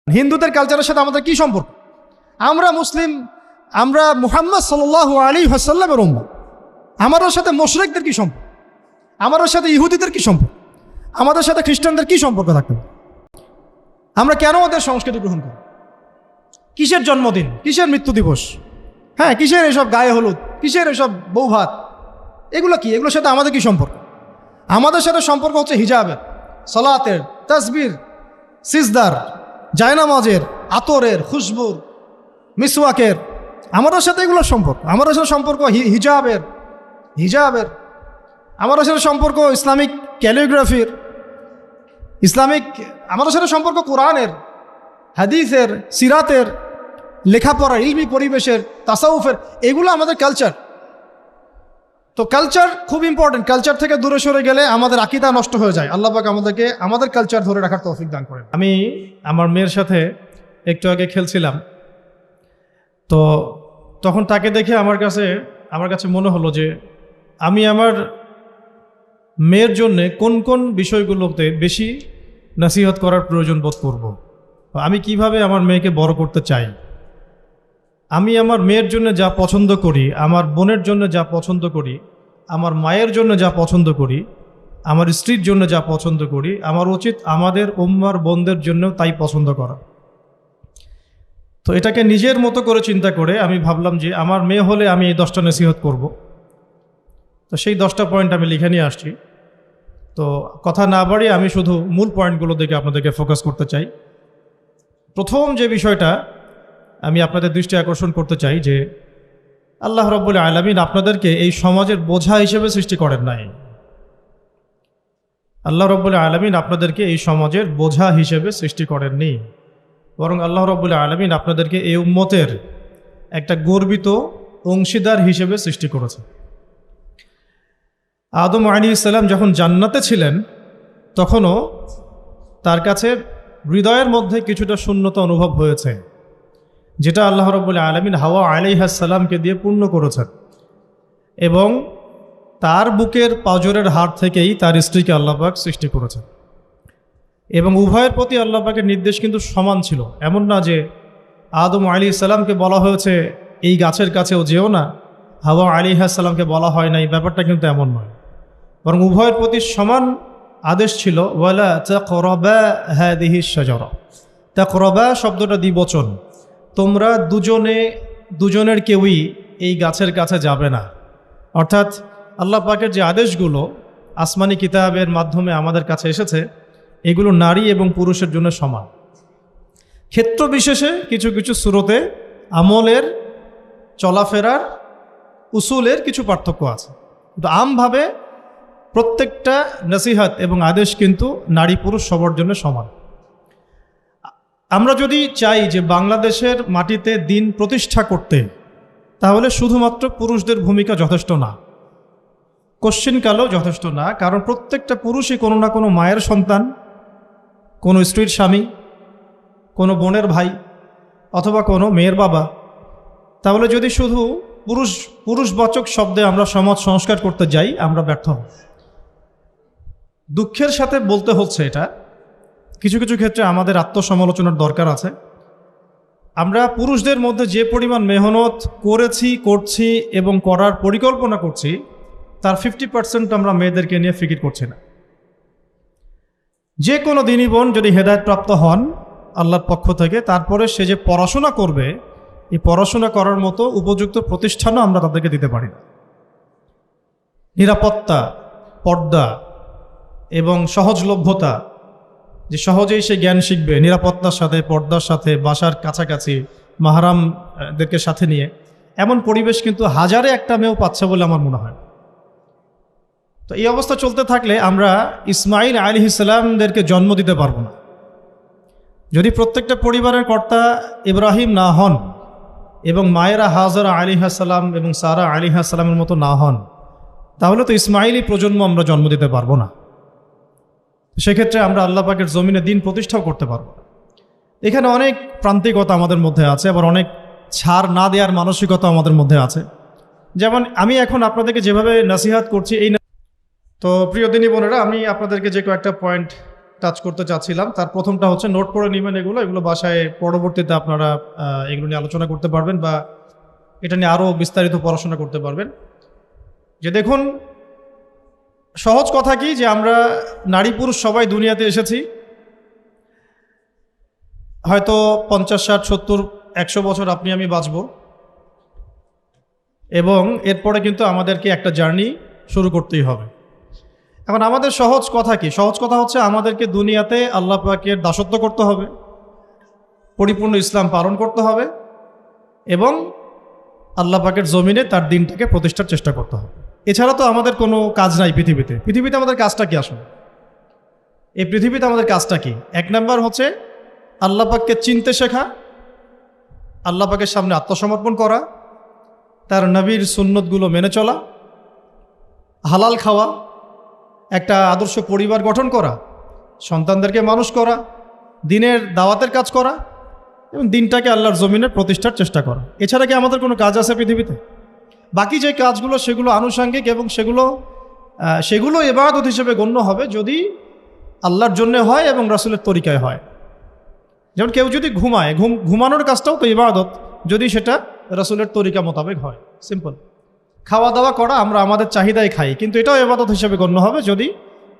হিন্দুদের কালচারের সাথে আমাদের কি সম্পর্ক? আমরা মুসলিম, আমরা মুহাম্মদ সাল্লাল্লাহু আলাইহি ওয়াসাল্লামের উম্মত। আমাদের সাথে মুশরিকদের কি সম্পর্ক? আমাদের সাথে ইহুদিদের কি সম্পর্ক? আমাদের সাথে খ্রিস্টানদের কি সম্পর্ক থাকতে পারে? আমরা কেন ওদের সংস্কৃতি গ্রহণ করি? কিসের জন্মদিন, কিসের মৃত্যু দিবস, হ্যাঁ কিসের এসব গায়ে হলুদ, কিসের এসব বৌভাত, এগুলো কি? এগুলোর সাথে আমাদের কি সম্পর্ক? আমাদের সাথে সম্পর্ক হচ্ছে হিজাবের, সালাতের, তাসবির, সিজদার, জায়নামাজের, আতরের, খুশবুর, মিসওয়াকের। আমাদের সাথে এগুলোর সম্পর্ক। আমাদের সাথে সম্পর্ক হিজাবের, আমাদের সাথে সম্পর্ক ইসলামিক ক্যালিগ্রাফির, ইসলামিক, আমাদের সাথে সম্পর্ক কোরআনের, হাদিসের, সিরাতের, লেখাপড়ার, ইলমি পরিবেশের, তাসাউফের। এগুলো আমাদের কালচার। তো কালচার খুব ইম্পর্টেন্ট। কালচার থেকে দূরে সরে গেলে আমাদের আকীদা নষ্ট হয়ে যায়। আল্লাহ পাক আমাদেরকে আমাদের কালচার ধরে রাখার তৌফিক দান করেন। আমি আমার মেয়ের সাথে একটু আগে খেলছিলাম, তো তখন তাকে দেখে আমার কাছে মনে হলো যে আমি আমার মেয়ের জন্যে কোন কোন বিষয়গুলোতে বেশি নসিহত করার প্রয়োজন বোধ করব। আমি কিভাবে আমার মেয়েকে বড় করতে চাই। আমি আমার মেয়ের জন্য যা পছন্দ করি, আমার বোনের জন্য যা পছন্দ করি, আমার মায়ের জন্য যা পছন্দ করি, আমার স্ত্রীর জন্য যা পছন্দ করি, আমার উচিত আমাদের উম্মার বোনদের জন্য তাই পছন্দ করা। তো এটাকে নিজের মতো করে চিন্তা করে আমি ভাবলাম যে আমার মেয়ে হলে আমি এই 10টা নসিহত করব। তো সেই 10টা পয়েন্ট আমি লিখে নিয়ে আসছি। তো কথা না বাড়িয়ে আমি শুধু মূল পয়েন্টগুলো দিকে আপনাদেরকে ফোকাস করতে চাই। প্রথম যে বিষয়টা আমি আপনাদের দৃষ্টি আকর্ষণ করতে চাই যে আল্লাহ রাব্বুল আলামিন আপনাদেরকে এই সমাজের বোঝা হিসেবে সৃষ্টি করেন নাই। আল্লাহ রাব্বুল আলামিন আপনাদেরকে এই সমাজের বোঝা হিসেবে সৃষ্টি করেননি, বরং আল্লাহ রাব্বুল আলামিন আপনাদেরকে এই উম্মতের একটা গর্বিত অংশীদার হিসেবে সৃষ্টি করেছে। আদম আলাইহিস সালাম যখন জান্নাতে ছিলেন তখনও তার কাছে হৃদয়ের মধ্যে কিছুটা শূন্যতা অনুভব হয়েছে, যেটা আল্লাহ রাব্বুল আলামিন হাওয়া আলাইহিস সালামকে দিয়ে পূর্ণ করেছেন। এবং তার বুকের পাঁজরের হাড় থেকেই তার স্ত্রীকে আল্লাহ পাক সৃষ্টি করেছেন। এবং উভয়ের প্রতি আল্লাহ পাকের নির্দেশ কিন্তু সমান ছিল। এমন না যে আদম আলাইহিস সালামকে বলা হয়েছে এই গাছের কাছেও যেও না, হাওয়া আলাইহিস সালামকে বলা হয় নাই, ব্যাপারটা কিন্তু এমন নয়। বরং উভয়ের প্রতি সমান আদেশ ছিল, ওয়ালা তাকরাবা হাদিহিশ শাজারা। তাকরাবা শব্দটা দ্বিবচন। তোমরা দুজনের কেউই এই গাছের কাছে যাবে না। অর্থাৎ আল্লাহ পাকের যে আদেশগুলো আসমানি কিতাবের মাধ্যমে আমাদের কাছে এসেছে, এগুলো নারী এবং পুরুষের জন্য সমান। ক্ষেত্র বিশেষে কিছু কিছু সূরতে আমলের, চলাফেরার, উসুলের কিছু পার্থক্য আছে, কিন্তু আমভাবে প্রত্যেকটা নসিহত এবং আদেশ কিন্তু নারী পুরুষ সবার জন্য সমান। আমরা যদি চাই যে বাংলাদেশের মাটিতে দিন প্রতিষ্ঠা করতে, তাহলে শুধুমাত্র পুরুষদের ভূমিকা যথেষ্ট না, কোশ্চিনকালেও যথেষ্ট না। কারণ প্রত্যেকটা পুরুষই কোনো না কোনো মায়ের সন্তান, কোনো স্ত্রীর স্বামী, কোনো বোনের ভাই, অথবা কোনো মেয়ের বাবা। তাহলে যদি শুধু পুরুষবাচক শব্দে আমরা সমাজ সংস্কার করতে যাই, আমরা ব্যর্থ হব। দুঃখের সাথে বলতে হচ্ছে এটা, কিছু কিছু ক্ষেত্রে আমাদের আত্মসমালোচনার দরকার আছে। আমরা পুরুষদের মধ্যে যে পরিমাণ মেহনত করেছি, করছি এবং করার পরিকল্পনা করছি, তার 50% আমরা মেয়েদেরকে নিয়ে ফিকির করছি না। যে কোনো দিনই বোন যদি হেদায়েতপ্রাপ্ত হন আল্লাহর পক্ষ থেকে, তারপরে সে যে পড়াশোনা করবে, এই পড়াশোনা করার মতো উপযুক্ত প্রতিষ্ঠানও আমরা তাদেরকে দিতে পারি না। নিরাপত্তা, পর্দা এবং সহজলভ্যতা, যে সহজেই সে জ্ঞান শিখবে নিরাপত্তার সাথে, পর্দার সাথে, বাসার কাছাকাছি, মাহরামদেরকে সাথে নিয়ে, এমন পরিবেশ কিন্তু হাজারে একটা মেয়েও পাচ্ছে বলে আমার মনে হয়। তো এই অবস্থা চলতে থাকলে আমরা ইসমাইল আলাইহিস সালামদেরকে জন্ম দিতে পারবো না। যদি প্রত্যেকটা পরিবারের কর্তা ইব্রাহিম না হন এবং মায়েরা হাজরা আলাইহিস সালাম এবং সারা আলাইহিস সালামের মতো না হন, তাহলে তো ইসমাইলি প্রজন্ম আমরা জন্ম দিতে পারবো না। সেক্ষেত্রে আমরা আল্লাহ পাকের জমিনে দিন প্রতিষ্ঠাও করতে পারবো না। এখানে অনেক প্রান্তিকতা আমাদের মধ্যে আছে, আবার অনেক ছাড় না দেওয়ার মানসিকতা আমাদের মধ্যে আছে। যেমন আমি এখন আপনাদেরকে যেভাবে নসিহত করছি, এই তো প্রিয় দিনী বোনেরা, আমি আপনাদেরকে যে কয়েকটা পয়েন্ট টাচ করতে চাচ্ছিলাম। তার প্রথমটা হচ্ছে নোট করে নেবেন, এগুলো বাসায় পরবর্তীতে আপনারা এগুলো নিয়ে আলোচনা করতে পারবেন বা এটা নিয়ে আরও বিস্তারিত পড়াশোনা করতে পারবেন। যে দেখুন, সহজ কথা কি যে আমরা নারী পুরুষ সবাই দুনিয়াতে এসেছি, হয়তো 50, 60, 70, 100 বছর আপনি আমি বাঁচব, এবং এরপরে কিন্তু আমাদেরকে একটা জার্নি শুরু করতেই হবে। এখন আমাদের সহজ কথা কি? সহজ কথা হচ্ছে আমাদেরকে দুনিয়াতে আল্লাহ পাকের দাসত্ব করতে হবে, পরিপূর্ণ ইসলাম পালন করতে হবে, এবং আল্লাহ পাকের জমিনে তার দিনটাকে প্রতিষ্ঠার চেষ্টা করতে হবে। এছাড়া তো আমাদের কোনো কাজ নাই পৃথিবীতে আমাদের কাজটা কি আসলে? এই পৃথিবীতে আমাদের কাজটা কি? 1 নাম্বার হচ্ছে আল্লাহ পাককে চিনতে শেখা, আল্লাহ পাকের সামনে আত্মসমর্পণ করা, তার নবীর সুন্নতগুলো মেনে চলা, হালাল খাওয়া, একটা আদর্শ পরিবার গঠন করা, সন্তানদেরকে মানুষ করা, দিনের দাওয়াতের কাজ করা, এবং দিনটাকে আল্লাহর জমিনে প্রতিষ্ঠার চেষ্টা করা। এছাড়া কি আমাদের কোনো কাজ আছে পৃথিবীতে? বাকি যে কাজগুলো সেগুলো আনুষঙ্গিক, এবং সেগুলো ইবাদত হিসেবে গণ্য হবে যদি আল্লাহর জন্য হয় এবং রাসূলের তরিকায় হয়। যেমন কেউ যদি ঘুমায়, ঘুমানোর কাজটাও তো ইবাদত, যদি সেটা রাসূলের তরিকা মোতাবেক হয়। সিম্পল। খাওয়া দাওয়া করা, আমরা আমাদের চাহিদায় খাই, কিন্তু এটাও ইবাদত হিসেবে গণ্য হবে যদি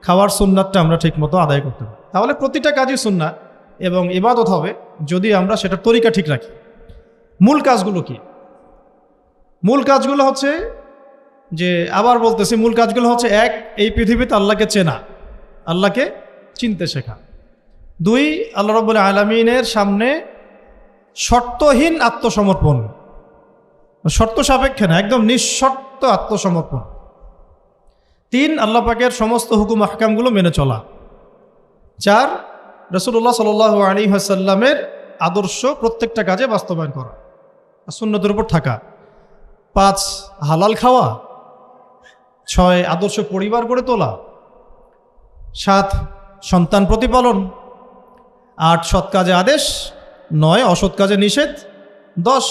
খাওয়ার সুন্নাতটা আমরা ঠিকমতো আদায় করতে পারি। তাহলে প্রতিটা কাজই সুন্নাত এবং ইবাদত হবে যদি আমরা সেটার তরিকা ঠিক রাখি। মূল কাজগুলো কি? মূল কাজগুলো হচ্ছে যে, আবার বলতেছি, মূল কাজগুলো হচ্ছে 1, এই পৃথিবীতে আল্লাহকে চেনা, আল্লাহকে চিনতে শেখা। 2, আল্লাহ রাব্বুল আলামিনের সামনে শর্তহীন আত্মসমর্পণ, শর্ত সাপেক্ষে না, একদম নিঃশর্ত আত্মসমর্পণ। 3, আল্লাহ পাকের সমস্ত হুকুম আহকামগুলো মেনে চলা। 4, রাসূলুল্লাহ সাল্লাল্লাহু আলাইহি ওয়াসাল্লামের আদর্শ প্রত্যেকটা কাজে বাস্তবায়ন করা, সুন্নতের উপর থাকা। 5, হালাল খাওয়া। 6, আদর্শ পরিবার গড়ে তোলা। 7, সন্তান প্রতিপালন। 8, সৎ কাজে আদেশ। 9, অসৎ কাজে নিষেধ। 10,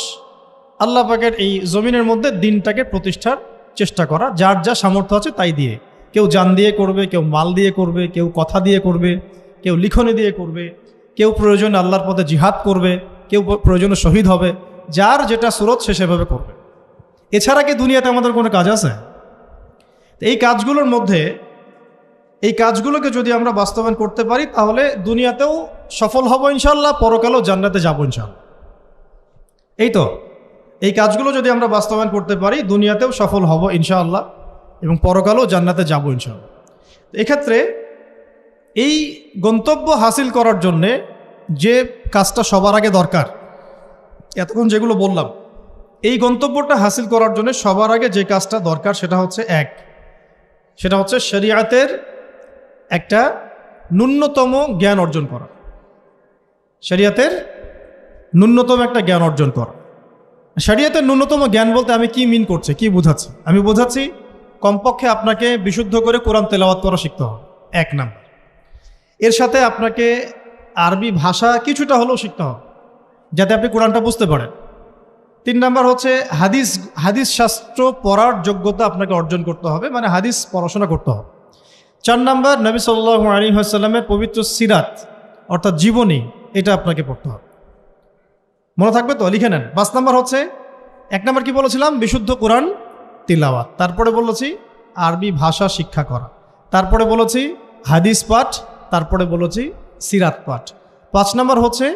আল্লাহ পাকের এই জমিনের মধ্যে দিনটাকে প্রতিষ্ঠার চেষ্টা করা, যার যা সামর্থ্য আছে তাই দিয়ে। কেউ জান দিয়ে করবে, কেউ মাল দিয়ে করবে, কেউ কথা দিয়ে করবে, কেউ লিখনি দিয়ে করবে, কেউ প্রয়োজনে আল্লাহর পথে জিহাদ করবে, কেউ প্রয়োজনে শহীদ হবে, যার যেটা সুরত সে সেভাবে করবে। এছাড়া কি দুনিয়াতে আমাদের কোনো কাজ আছে? এই কাজগুলোর মধ্যে, এই কাজগুলোকে যদি আমরা বাস্তবায়ন করতে পারি তাহলে দুনিয়াতেও সফল হব ইনশাআল্লাহ, পরকালেও জান্নাতে যাব ইনশাআল্লাহ। এই তো, এই কাজগুলো যদি আমরা বাস্তবায়ন করতে পারি দুনিয়াতেও সফল হব ইনশাআল্লাহ এবং পরকালেও জান্নাতে যাব ইনশাআল্লাহ। এক্ষেত্রে এই গন্তব্য হাসিল করার জন্যে যে কাজটা সবার আগে দরকার, এতক্ষণ যেগুলো বললাম, এই গন্তব্যটা হাসিল করার জন্য সবার আগে যে কাজটা দরকার সেটা হচ্ছে সেটা হচ্ছে শরিয়াতের একটা ন্যূনতম জ্ঞান অর্জন করা। শরিয়াতের ন্যূনতম একটা জ্ঞান অর্জন করা। শরিয়াতের ন্যূনতম জ্ঞান বলতে আমি কি মিন করছি, কি বোঝাচ্ছি? আমি বোঝাচ্ছি কমপক্ষে আপনাকে বিশুদ্ধ করে কোরআন তেলাওয়াত করা শিখতে হবে, 1 নাম্বার। এর সাথে আপনাকে আরবি ভাষা কিছুটা হলেও শিখতে হবে যাতে আপনি কোরআনটা বুঝতে পারেন। 3 নাম্বার হচ্ছে হাদিস শাস্ত্র পড়ার যোগ্যতা আপনাকে অর্জন করতে হবে, মানে হাদিস পড়াশোনা করতে হবে। 4 নাম্বার নবী সাল্লাল্লাহু আলাইহি ওয়াসাল্লামের পবিত্র সিরাত অর্থাৎ জীবনী, এটা আপনাকে পড়তে হবে। মনে থাকবে তো? লিখে নেন। 5 নাম্বার হচ্ছে, 1 নাম্বার কি বলেছিলাম? বিশুদ্ধ কোরআন তিলাওয়াত। তারপরে বলেছি আরবি ভাষা শিক্ষা করা। তারপরে বলেছি হাদিস পাঠ। তারপরে বলেছি সিরাত পাঠ। 5 নাম্বার হচ্ছে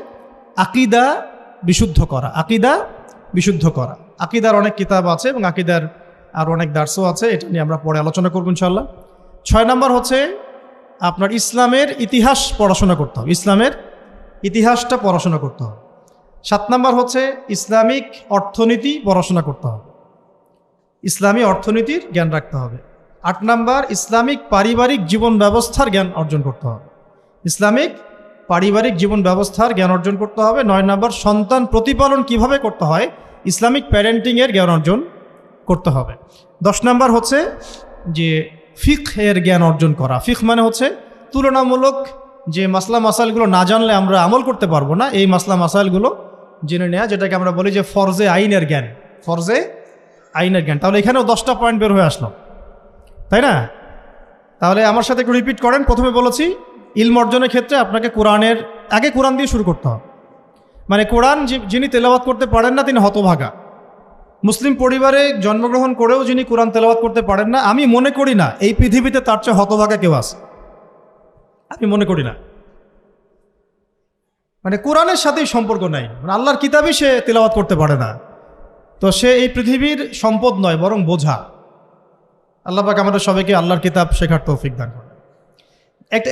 আকীদা বিশুদ্ধ করা। আকীদা বিশুদ্ধ করা। আকীদার অনেক কিতাব আছে এবং আকীদার আর অনেক দার্সও আছে, এটা নিয়ে আমরা পরে আলোচনা করব ইনশাআল্লাহ। 6 নাম্বার হচ্ছে আপনার ইসলামের ইতিহাস পড়াশোনা করতে হবে, ইসলামের ইতিহাসটা পড়াশোনা করতে হবে। 7 নাম্বার হচ্ছে ইসলামিক অর্থনীতি পড়াশোনা করতে হবে, ইসলামী অর্থনীতির জ্ঞান রাখতে হবে। 8 নাম্বার ইসলামিক পারিবারিক জীবন ব্যবস্থার জ্ঞান অর্জন করতে হবে, ইসলামিক পারিবারিক জীবন ব্যবস্থার জ্ঞান অর্জন করতে হবে। 9 নাম্বার সন্তান প্রতিপালন কিভাবে করতে হয়, ইসলামিক প্যারেন্টিংয়ের জ্ঞান অর্জন করতে হবে। 10 নাম্বার হচ্ছে যে ফিকহের জ্ঞান অর্জন করা। ফিকহ মানে হচ্ছে তুলনামূলক যে মাসলা মাসাইলগুলো না জানলে আমরা আমল করতে পারবো না, এই মাসলা মাসাইলগুলো জেনে নেওয়া, যেটাকে আমরা বলি যে ফরজে আইনের জ্ঞান, ফরজে আইনের জ্ঞান। তাহলে এখানেও 10টা পয়েন্ট বের হয়ে আসলো, তাই না? তাহলে আমার সাথে একটু রিপিট করেন। প্রথমে বলেছি ইলম অর্জনের ক্ষেত্রে আপনাকে কোরআনের আগে কোরআন দিয়ে শুরু করতে হবে। মানে কোরআন যিনি তেলাওয়াত করতে পারেন না তিনি হতভাগা। মুসলিম পরিবারে জন্মগ্রহণ করেও যিনি কোরআন তেলাওয়াত করতে পারেন না, আমি মনে করি না এই পৃথিবীতে তার চেয়ে হতভাগা কেউ আছে, আমি মনে করি না। মানে কোরআনের সাথেই সম্পর্ক নাই, মানে আল্লাহর কিতাবই সে তেলাওয়াত করতে পারে না, তো সে এই পৃথিবীর সম্পদ নয় বরং বোঝা। আল্লাহ পাক আমাদের সবাইকে আল্লাহর কিতাব শেখার তৌফিক দান করে।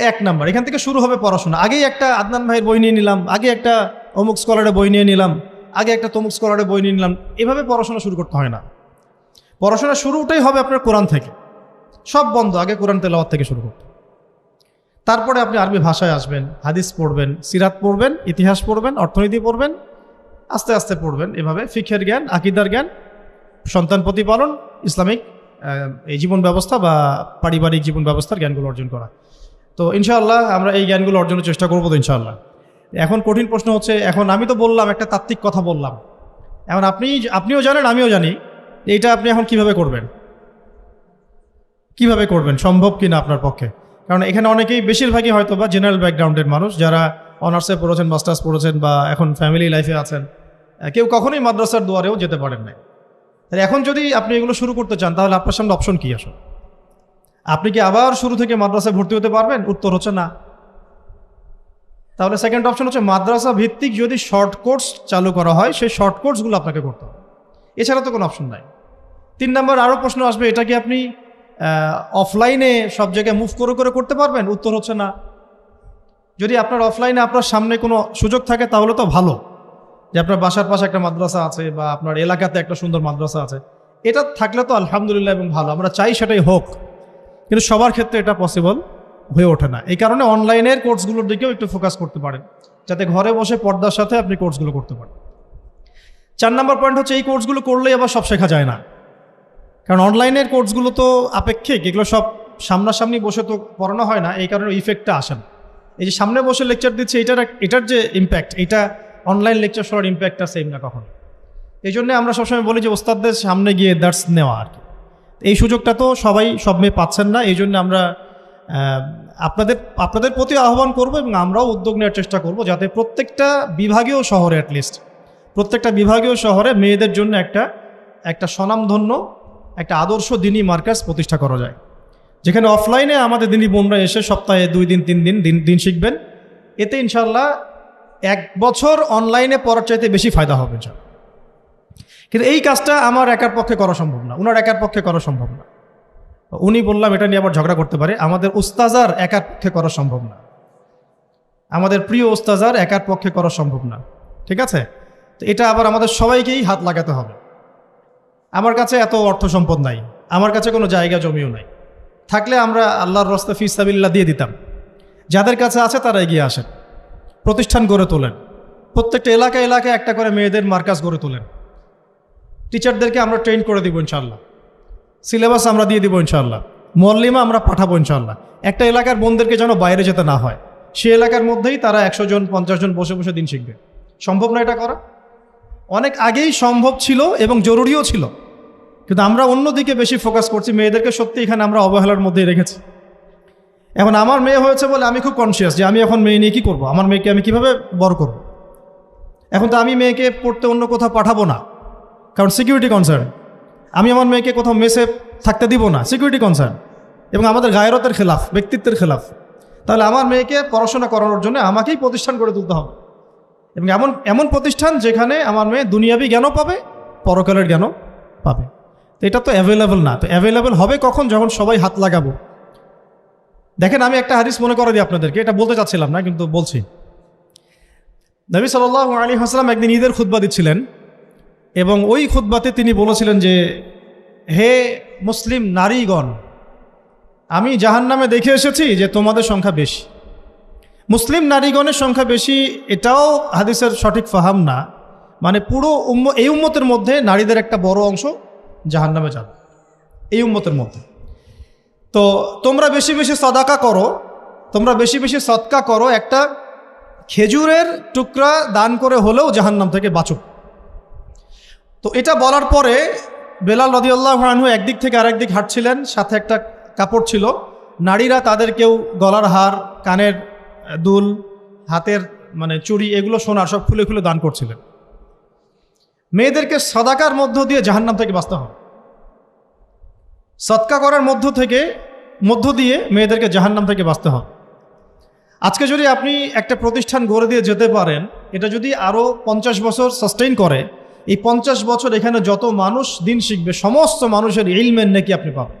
এক নাম্বার, এখান থেকে শুরু হবে পড়াশোনা। আগেই একটা আদনান ভাইয়ের বই নিয়ে নিলাম, আগে একটা অমুক স্কলারের বই নিয়ে নিলাম, আগে একটা তমুক স্কলারের বই নিয়ে নিলাম, এভাবে পড়াশোনা শুরু করতে হয় না। পড়াশোনা শুরুটাই হবে আপনার কোরআন থেকে। সব বন্ধ, আগে কোরআন তেলাওয়াত থেকে শুরু করতে, তারপরে আপনি আরবি ভাষায় আসবেন, হাদিস পড়বেন, সিরাত পড়বেন, ইতিহাস পড়বেন, অর্থনীতি পড়বেন, আস্তে আস্তে পড়বেন। এভাবে ফিকহের জ্ঞান, আকীদার জ্ঞান, সন্তান প্রতিপালন, ইসলামিক এই জীবন ব্যবস্থা বা পারিবারিক জীবন ব্যবস্থার জ্ঞানগুলো অর্জন করা। তো ইনশাআল্লাহ আমরা এই জ্ঞানগুলো অর্জনের চেষ্টা করবো তো ইনশাআল্লাহ। এখন কঠিন প্রশ্ন হচ্ছে, এখন আমি তো বললাম একটা তাত্ত্বিক কথা বললাম, এখন আপনিও জানেন আমিও জানি, এইটা আপনি এখন কিভাবে করবেন, সম্ভব কিনা আপনার পক্ষে? কারণ এখানে অনেকেই, বেশিরভাগই হয়তো বা জেনারেল ব্যাকগ্রাউন্ডের মানুষ, যারা অনার্সে পড়েছেন, মাস্টার্স পড়েছেন বা এখন ফ্যামিলি লাইফে আছেন, কেউ কখনোই মাদ্রাসার দুয়ারেও যেতে পারেন না। তাহলে এখন যদি আপনি এগুলো শুরু করতে চান, তাহলে আপনার সামনে অপশন কি আসলে? আপনি কি আবার শুরু থেকে মাদ্রাসায় ভর্তি হতে পারবেন? উত্তর হচ্ছে না। তাহলে সেকেন্ড অপশন হচ্ছে মাদ্রাসা ভিত্তিক যদি শর্ট কোর্স চালু করা হয়, সেই শর্ট কোর্সগুলো আপনাকে করতে হবে, এছাড়া তো কোনো অপশন নাই। 3 নম্বর আরও প্রশ্ন আসবে, এটা কি আপনি অফলাইনে সব জায়গায় মুভ করে করতে পারবেন? উত্তর হচ্ছে না। যদি আপনার অফলাইনে আপনার সামনে কোনো সুযোগ থাকে তাহলে তো ভালো, যে আপনার বাসার পাশে একটা মাদ্রাসা আছে বা আপনার এলাকাতে একটা সুন্দর মাদ্রাসা আছে, এটা থাকলে তো আলহামদুলিল্লাহ এবং ভালো, আমরা চাই সেটাই হোক। কিন্তু সবার ক্ষেত্রে এটা পসিবল হয়ে ওঠে না। এই কারণে অনলাইনের কোর্সগুলোর দিকেও একটু ফোকাস করতে পারেন, যাতে ঘরে বসে পর্দার সাথে আপনি কোর্সগুলো করতে পারেন। 4 নম্বর পয়েন্ট হচ্ছে, এই কোর্সগুলো করলেই আবার সব শেখা যায় না। কারণ অনলাইনের কোর্সগুলো তো আপেক্ষিক, এগুলো সব সামনাসামনি বসে তো পড়ানো হয় না, এই কারণে ইফেক্টটা আসে না। এই যে সামনে বসে লেকচার দিচ্ছে, এটার যে ইম্প্যাক্ট, এটা অনলাইন লেকচার শোনার ইম্প্যাক্টটা সেম না কখনো। এই জন্য আমরা সবসময় বলি যে ওস্তাদদের সামনে গিয়ে দার্স নেওয়া আর কি। এই সুযোগটা তো সবাই সব মেয়ে পাচ্ছেন না, এই জন্য আমরা আপনাদের প্রতি আহ্বান করব এবং আমরাও উদ্যোগ নেওয়ার চেষ্টা করব, যাতে প্রত্যেকটা বিভাগীয় শহরে, অ্যাটলিস্ট প্রত্যেকটা বিভাগীয় শহরে মেয়েদের জন্য একটা স্বনামধন্য, একটা আদর্শ দিনী মার্কাজ প্রতিষ্ঠা করা যায়, যেখানে অফলাইনে আমাদের দিনী বোনরা এসে সপ্তাহে 2 দিন 3 দিন দিন শিখবেন। এতে ইনশাল্লাহ 1 বছর অনলাইনে পড়ার চাইতে বেশি ফায়দা হবে ইনশাল্লাহ। কিন্তু এই কাজটা আমার একার পক্ষে করা সম্ভব না, ওনার একার পক্ষে করা সম্ভব না। উনি বললাম এটা নিয়ে আবার ঝগড়া করতে পারে, আমাদের উস্তাজার একার পক্ষে করা সম্ভব না, আমাদের প্রিয় উস্তাজার একার পক্ষে করা সম্ভব না, ঠিক আছে? তো এটা আবার আমাদের সবাইকেই হাত লাগাতে হবে। আমার কাছে এত অর্থ সম্পদ নাই, আমার কাছে কোনো জায়গা জমিও নাই, থাকলে আমরা আল্লাহর রাস্তা ফি সাবিলিল্লাহ দিয়ে দিতাম। যাদের কাছে আছে তারা এগিয়ে আসেন, প্রতিষ্ঠান গড়ে তোলেন, প্রত্যেকটা এলাকায় একটা করে মেয়েদের মার্কাজ গড়ে তোলেন, টিচারদেরকে আমরা ট্রেন করে দিব ইনশাআল্লাহ, সিলেবাস আমরা দিয়ে দিব ইনশাআল্লাহ, মুআল্লিমা আমরা পাঠাবো ইনশাআল্লাহ। একটা এলাকার বোনদেরকে যেন বাইরে যেতে না হয়, সে এলাকার মধ্যেই তারা 100 জন 50 জন বসে বসে দিন শিখবে। সম্ভব না এটা করা? অনেক আগেই সম্ভব ছিল এবং জরুরিও ছিল, কিন্তু আমরা অন্যদিকে বেশি ফোকাস করছি। মেয়েদেরকে সত্যি এখানে আমরা অবহেলার মধ্যেই রেখেছি। এখন আমার মেয়ে হয়েছে বলে আমি খুব কনসিয়াস যে আমি এখন মেয়ে নিয়ে কী করবো, আমার মেয়েকে আমি কিভাবে বড় করব। এখন তো আমি মেয়েকে পড়তে অন্য কোথাও পাঠাবো না, কারণ সিকিউরিটি কনসার্ন। আমি আমার মেয়েকে কোথাও মেসে থাকতে দিব না, সিকিউরিটি কনসার্ন, এবং আমাদের গায়রতের খেলাফ, ব্যক্তিত্বের খেলাফ। তাহলে আমার মেয়েকে পড়াশোনা করানোর জন্য আমাকেই প্রতিষ্ঠান গড়ে তুলতে হবে, এবং এমন প্রতিষ্ঠান যেখানে আমার মেয়ে দুনিয়াবি জ্ঞানও পাবে, পরকালের জ্ঞানও পাবে। তো এটা তো অ্যাভেলেবল না। তো অ্যাভেলেবল হবে কখন? যখন সবাই হাত লাগাবো। দেখেন, আমি একটা হাদিস মনে করে দিই আপনাদেরকে, এটা বলতে চাচ্ছিলাম না কিন্তু বলছি। নবী সাল্লাল্লাহু আলাইহি ওয়াসাল্লাম একদিন ঈদের খুতবা দিচ্ছিলেন, এবং ওই খুতবাতে তিনি বলেছিলেন যে, হে মুসলিম নারীগণ, আমি জাহান্নামে দেখে এসেছি যে তোমাদের সংখ্যা বেশি। মুসলিম নারীগণের সংখ্যা বেশি, এটাও হাদিসের সঠিক ফাহাম না। মানে পুরো এই উম্মতের মধ্যে নারীদের একটা বড় অংশ জাহান্নামে যাবে, এই উম্মতের মধ্যে। তো তোমরা বেশি বেশি সাদাকা করো, তোমরা বেশি বেশি সদকা করো, একটা খেজুরের টুকরা দান করে হলেও জাহান্নাম থেকে বাঁচো। তো এটা বলার পরে বেলাল রাদিয়াল্লাহু আনহু একদিক থেকে আরেক দিক হাঁটছিলেন, সাথে একটা কাপড় ছিল। নারীরা তাদের কেউ গলার হার, কানের দুল, হাতের মানে চুড়ি, এগুলো সোনার সব খুলে খুলে দান করছিলেন। মেয়েদেরকে সাদাকার মধ্য দিয়ে জাহান্নাম থেকে বাঁচতে হবে। সদকা করার মধ্য দিয়ে মেয়েদেরকে জাহান্নাম থেকে বাঁচতে হবে। আজকে যদি আপনি একটা প্রতিষ্ঠান গড়ে দিয়ে যেতে পারেন, এটা যদি আরও 50 বছর সাস্টেইন করে, এই 50 বছর এখানে যত মানুষ দিন শিখবে সমস্ত মানুষের ইলমের নেকি আপনি পাবেন।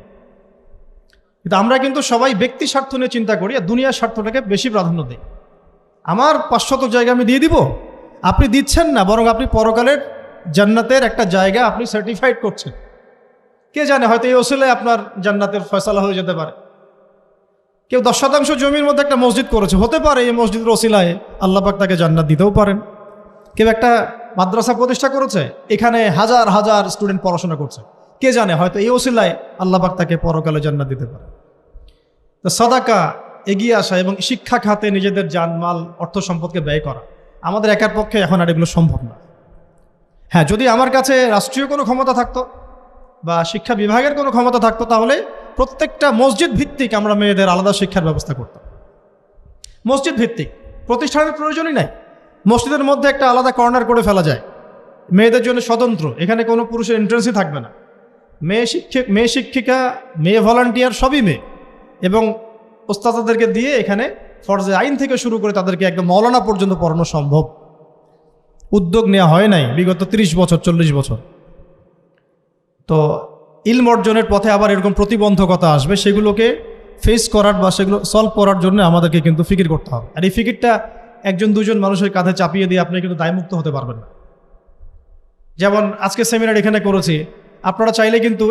কিন্তু আমরা কিন্তু সবাই ব্যক্তি স্বার্থ নিয়ে চিন্তা করি আর দুনিয়ার স্বার্থটাকে বেশি প্রাধান্য দিই। আমার 500 জায়গা আমি দিয়ে দিব, আপনি দিচ্ছেন না, বরং আপনি পরকালের জান্নাতের একটা জায়গা আপনি সার্টিফাইড করছেন। কে জানে, হয়তো এই ওসিলায় আপনার জান্নাতের ফয়সালা হয়ে যেতে পারে। কেউ 10% জমির মধ্যে একটা মসজিদ করেছে, হতে পারে এই মসজিদের ওসিলায় আল্লাহ পাক তাকে জান্নাত দিতেও পারেন। কেউ একটা মাদ্রাসা প্রতিষ্ঠা করেছে, এখানে হাজার হাজার স্টুডেন্ট পড়াশোনা করছে, কে জানে হয়তো এই ওসিলায় আল্লাহ পাক তাকে পরকালে জান্নাত দিতে পারে। তো সাদাকা, এগিয়ে আসা এবং শিক্ষা খাতে নিজেদের জানমাল অর্থ সম্পদকে ব্যয় করা আমাদের একার পক্ষে এখন আর এগুলো সম্ভব না। হ্যাঁ, যদি আমার কাছে রাষ্ট্রীয় কোনো ক্ষমতা থাকতো বা শিক্ষা বিভাগের কোনো ক্ষমতা থাকতো, তাহলে প্রত্যেকটা মসজিদ ভিত্তিক আমরা মেয়েদের আলাদা শিক্ষার ব্যবস্থা করতাম। মসজিদ ভিত্তিক, প্রতিষ্ঠানের প্রয়োজনই নাই, মসজিদের মধ্যে একটা আলাদা কর্নার করে ফেলা যায় মেয়েদের জন্য স্বতন্ত্র, এখানে কোনো পুরুষের এন্ট্রেন্সই থাকবে না। মেয়ে শিক্ষিকা, মেয়ে ভলান্টিয়ার সবই মেয়ে, এবং ওস্তাদদেরকে দিয়ে এখানে ফরজে আইন থেকে শুরু করে তাদেরকে একদম মৌলানা পর্যন্ত পড়ানো সম্ভব। উদ্যোগ নেওয়া হয় নাই বিগত 30 বছর 40 বছর। তো ইলম অর্জনের পথে আবার এরকম প্রতিবন্ধকতা আসবে, সেগুলোকে ফেস করার বা সেগুলো সলভ করার জন্য আমাদেরকে কিন্তু ফিকির করতে হবে। আর এই ফিকিরটা একজন দুজন মানুষের কাঁধে চাপিয়ে দিয়ে আপনি কিন্তু দায়মুক্ত হতে পারবেন না। যেমন আজকে সেমিনার এখানে করেছি, আপনারা চাইলে কিন্তু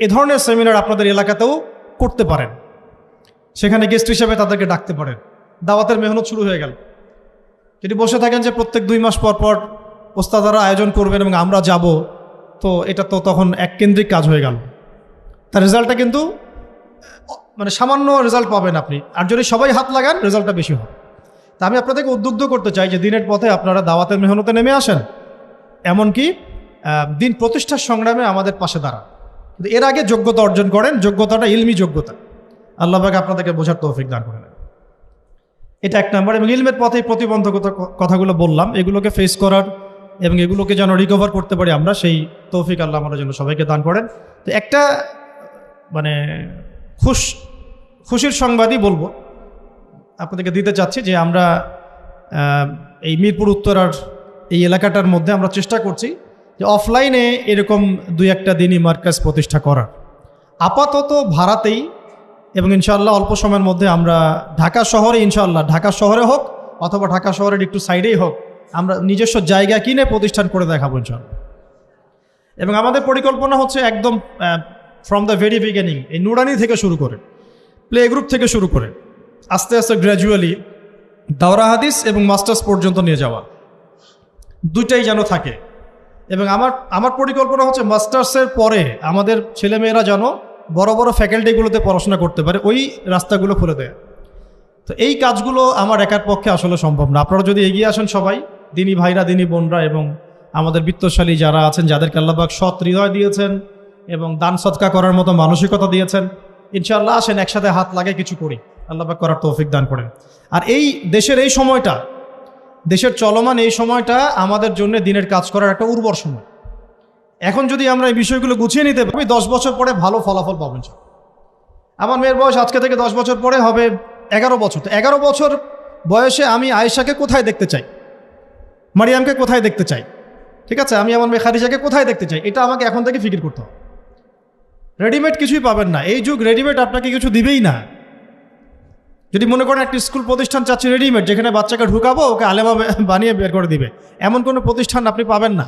এই ধরনের সেমিনার আপনাদের এলাকাতেও করতে পারেন, সেখানে গেস্ট হিসেবে তাদেরকে ডাকতে পারেন। দাওয়াতের মেহনত শুরু হয়ে গেল। যদি বসে থাকেন যে প্রত্যেক 2 মাস পর পর ওস্তাদারা আয়োজন করবেন এবং আমরা যাব, তো এটা তো তখন এককেন্দ্রিক কাজ হয়ে গেল, তার রেজাল্টটা কিন্তু মানে সামান্য রেজাল্ট পাবেন আপনি। আর যদি সবাই হাত লাগান, রেজাল্টটা বেশি হবে। তা আমি আপনাদেরকে উদ্বুদ্ধ করতে চাই যে দিনের পথে আপনারা দাওয়াতের মেহনতে নেমে আসেন, এমনকি দিন প্রতিষ্ঠার সংগ্রামে আমাদের পাশে দাঁড়ান। কিন্তু এর আগে যোগ্যতা অর্জন করেন, যোগ্যতাটা ইলমি যোগ্যতা। আল্লাহ পাক আপনাদেরকে বোঝার তৌফিক দান করেন। এটা 1 নম্বর। এবং ইলমের পথে প্রতিবন্ধকতার কথাগুলো বললাম, এগুলোকে ফেস করার এবং এগুলোকে যেন রিকভার করতে পারি আমরা, সেই তৌফিক আল্লাহ আমাদের জন্য সবাইকে দান করেন। তো একটা মানে খুশির সংবাদই বলবো আপনাদেরকে দিতে চাচ্ছি, যে আমরা এই মিরপুর উত্তরার এই এলাকাটার মধ্যে আমরা চেষ্টা করছি যে অফলাইনে এরকম 2-1টা দিনই মার্কাজ প্রতিষ্ঠা করার। আপাতত ভাড়াতেই, এবং ইনশাআল্লাহ অল্প সময়ের মধ্যে আমরা ঢাকা শহরে, ইনশাআল্লাহ ঢাকা শহরে হোক অথবা ঢাকা শহরের একটু সাইডেই হোক, আমরা নিজস্ব জায়গা কিনে প্রতিষ্ঠান করে দেখাবো ইনশাআল্লাহ। এবং আমাদের পরিকল্পনা হচ্ছে একদম ফ্রম দ্য ভেরি বিগিনিং, এই নুরানি থেকে শুরু করে, প্লে গ্রুপ থেকে শুরু করে আস্তে আস্তে গ্র্যাজুয়ালি দাওরা হাদিস এবং মাস্টার্স পর্যন্ত নিয়ে যাওয়া, দুইটাই যেন থাকে। এবং আমার পরিকল্পনা হচ্ছে মাস্টার্সের পরে আমাদের ছেলেমেয়েরা যেন বড় বড় ফ্যাকাল্টিগুলোতে পড়াশোনা করতে পারে, ওই রাস্তাগুলো খুলে দেয়। তো এই কাজগুলো আমার একার পক্ষে আসলে সম্ভব না। আপনারা যদি এগিয়ে আসেন সবাই, দিনী ভাইরা, দিনী বোনরা, এবং আমাদের বিত্তশালী যারা আছেন, যাদেরকে আল্লাহ পাক সৎ হৃদয় দিয়েছেন এবং দান সদকা করার মতো মানসিকতা দিয়েছেন, ইনশাআল্লাহ আসেন একসাথে হাত লাগে কিছু করি, আল্লাহ পাক করার তৌফিক দান করেন। আর এই দেশের এই সময়টা, দেশের চলমান এই সময়টা আমাদের জন্য দিনের কাজ করার একটা উর্বর সময়। এখন যদি আমরা এই বিষয়গুলো গুছিয়ে নিতে পারি, 10 বছর পরে ভালো ফলাফল পাবেন। আমার মেয়ের বয়স আজকে থেকে 10 বছর পরে হবে 11 বছর। তো 11 বছর বয়সে আমি আয়েশাকে কোথায় দেখতে চাই, মারিয়ামকে কোথায় দেখতে চাই, ঠিক আছে, আমি আমার মেয়ে খাদিজাকে কোথায় দেখতে চাই, এটা আমাকে এখন থেকে ফিকির করতে হবে। রেডিমেড কিছুই পাবেন না, এই যুগ রেডিমেড আপনাকে কিছু দিবেই না। যদি মনে করেন একটা স্কুল প্রতিষ্ঠান চাচ্ছে রেডিমেড, যেখানে বাচ্চাকে ঢুকাবো ওকে আলেমা বানিয়ে বের করে দিবে, এমন কোনো প্রতিষ্ঠান আপনি পাবেন না।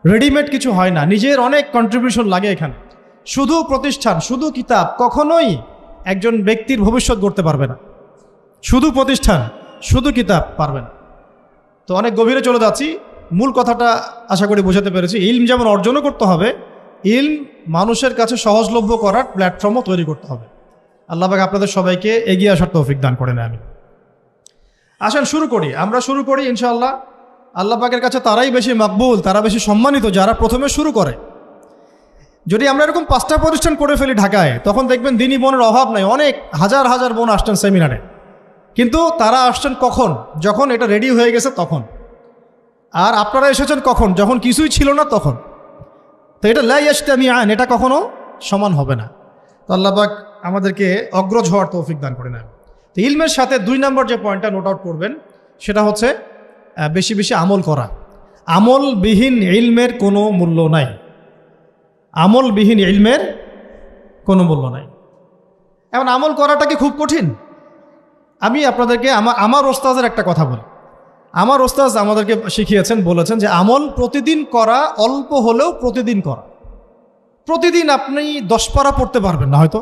রেডিমেড কিছু হয় না, নিজের অনেক কন্ট্রিবিউশন লাগে এখানে। শুধু প্রতিষ্ঠান, শুধু কিতাব কখনোই একজন ব্যক্তির ভবিষ্যৎ গড়তে পারবে না। শুধু প্রতিষ্ঠান, শুধু কিতাব পারবে না। তো অনেক গভীরে চলে যাচ্ছি, মূল কথাটা আশা করি বোঝাতে পেরেছি। ইলম যেমন অর্জনও করতে হবে, ইলম মানুষের কাছে সহজলভ্য করার প্ল্যাটফর্মও তৈরি করতে হবে। আল্লাহ পাক আপনাদের সবাইকে এগিয়ে আসার তৌফিক দান করেন। আমি আসেন শুরু করি, আমরা শুরু করি ইনশাআল্লাহ। আল্লাহ পাকের কাছে তারাই বেশি মাকবুল, তারা বেশি সম্মানিত যারা প্রথমে শুরু করে। যদি আমরা এরকম 5টা প্রতিষ্ঠান করে ফেলি ঢাকায়, তখন দেখবেন দিনী বোনের অভাব নাই। অনেক হাজার হাজার বোন আসতেন সেমিনারে, কিন্তু তারা আসছেন কখন? যখন এটা রেডি হয়ে গেছে তখন। আর আপনারা এসেছেন কখন? যখন কিছুই ছিল না তখন। তো এটা লা ইয়াজতামিআন, এটা কখনো সমান হবে না। তো আল্লাহ পাক আমাদেরকে অগ্রজ হওয়ার তৌফিক দান করে নেন। তো ইলমের সাথে 2 নম্বর যে পয়েন্টটা নোট আউট করবেন সেটা হচ্ছে বেশি বেশি আমল করা। আমলবিহীন ইলমের কোনো মূল্য নাই। আমলবিহীন ইলমের কোনো মূল্য নাই। এখন আমল করাটা কি খুব কঠিন? আমি আপনাদেরকে আমার ওস্তাদের একটা কথা বলি। আমার ওস্তাদ আমাদেরকে শিখিয়েছেন, বলেছেন যে আমল প্রতিদিন করা, অল্প হলেও প্রতিদিন করা। প্রতিদিন আপনি 10 পারা পড়তে পারবেন না হয়তো,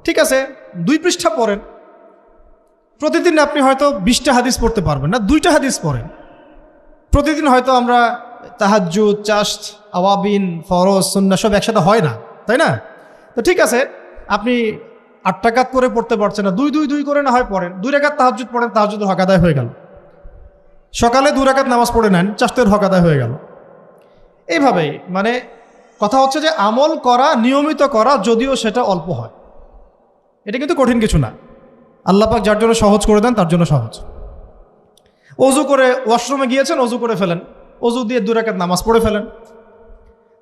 ঠিক আছে 2 পৃষ্ঠা পড়েন। প্রতিদিন আপনি হয়তো 20টা হাদিস পড়তে পারবেন না, 2টা হাদিস পড়েন। প্রতিদিন হয়তো আমরা তাহাজ্জুদ, চাশত, আওয়াবিন, ফরজ, সুন্নাহ সব একসাথে হয় না, তাই না? তো ঠিক আছে, আপনি 8 রাকাত করে পড়তে পারছেন না, 2 করে না হয় পড়েন। 2 রাকাত তাহাজ্জুদ পড়েন, তাহাজ্জুদের হক আদায় হয়ে গেল। সকালে 2 রাকাত নামাজ পড়ে নেন, চাশতের হক আদায় হয়ে গেল। এইভাবেই মানে কথা হচ্ছে যে আমল করা, নিয়মিত করা, যদিও সেটা অল্প হয়, এটা কিন্তু কঠিন কিছু না। আল্লাহ পাক যার জন্য সহজ করে দেন তার জন্য সহজ। অজু করে ওয়াশরুমে গিয়েছেন, অজু করে ফেলেন, অজু দিয়ে 2 রাকাত নামাজ পড়ে ফেলেন।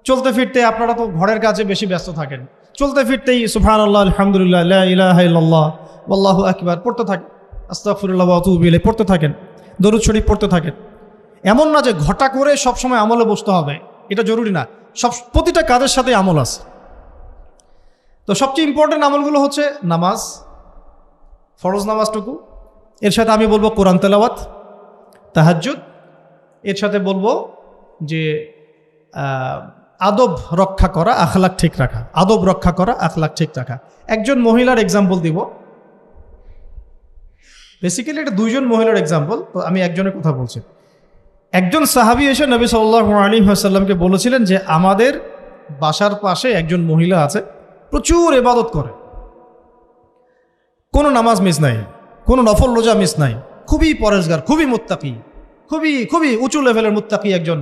চলতে ফিরতে, আপনারা তো ঘরের কাজে বেশি ব্যস্ত থাকেন, চলতে ফিরতেই সুবহানাল্লাহ, আলহামদুলিল্লাহ, লা ইলাহা ইল্লাল্লাহ, আল্লাহু আকবার পড়তে থাকেন, আস্তাগফিরুল্লাহ ওয়া আতুবু ইলাইহি পড়তে থাকেন, দরুদ শরীফ পড়তে থাকেন। এমন না যে ঘটা করে সবসময় আমলে বসতে হবে, এটা জরুরি না। প্রতিটা কাজের সাথে আমল আছে। তো সবচেয়ে ইম্পর্টেন্ট আমলগুলো হচ্ছে নামাজ, ফরজ নামাজটুকু, এর সাথে আমি বলবো কোরআন তেলাওয়াত, তাহাজ্জুদ, এর সাথে বলবো যে আদব রক্ষা করা, আখলাক ঠিক রাখা। আদব রক্ষা করা, আখলাক ঠিক রাখা। একজন মহিলার এক্সাম্পল দিব, বেসিক্যালি এটা 2 জন মহিলার এক্সাম্পল, তো আমি একজনের কথা বলছি। একজন সাহাবী এসে নবী সাল্লাল্লাহু আলাইহি ওয়াসাল্লামকে বলেছিলেন যে আমাদের বাসার পাশে একজন মহিলা আছে, প্রচুর ইবাদত করে, কোনো নামাজ মিস নাই, কোনো নফল রোজা মিস নাই, খুবই পরেজগার, খুবই মুত্তাকি, খুবই খুবই উঁচু লেভেলের মুত্তাকি একজন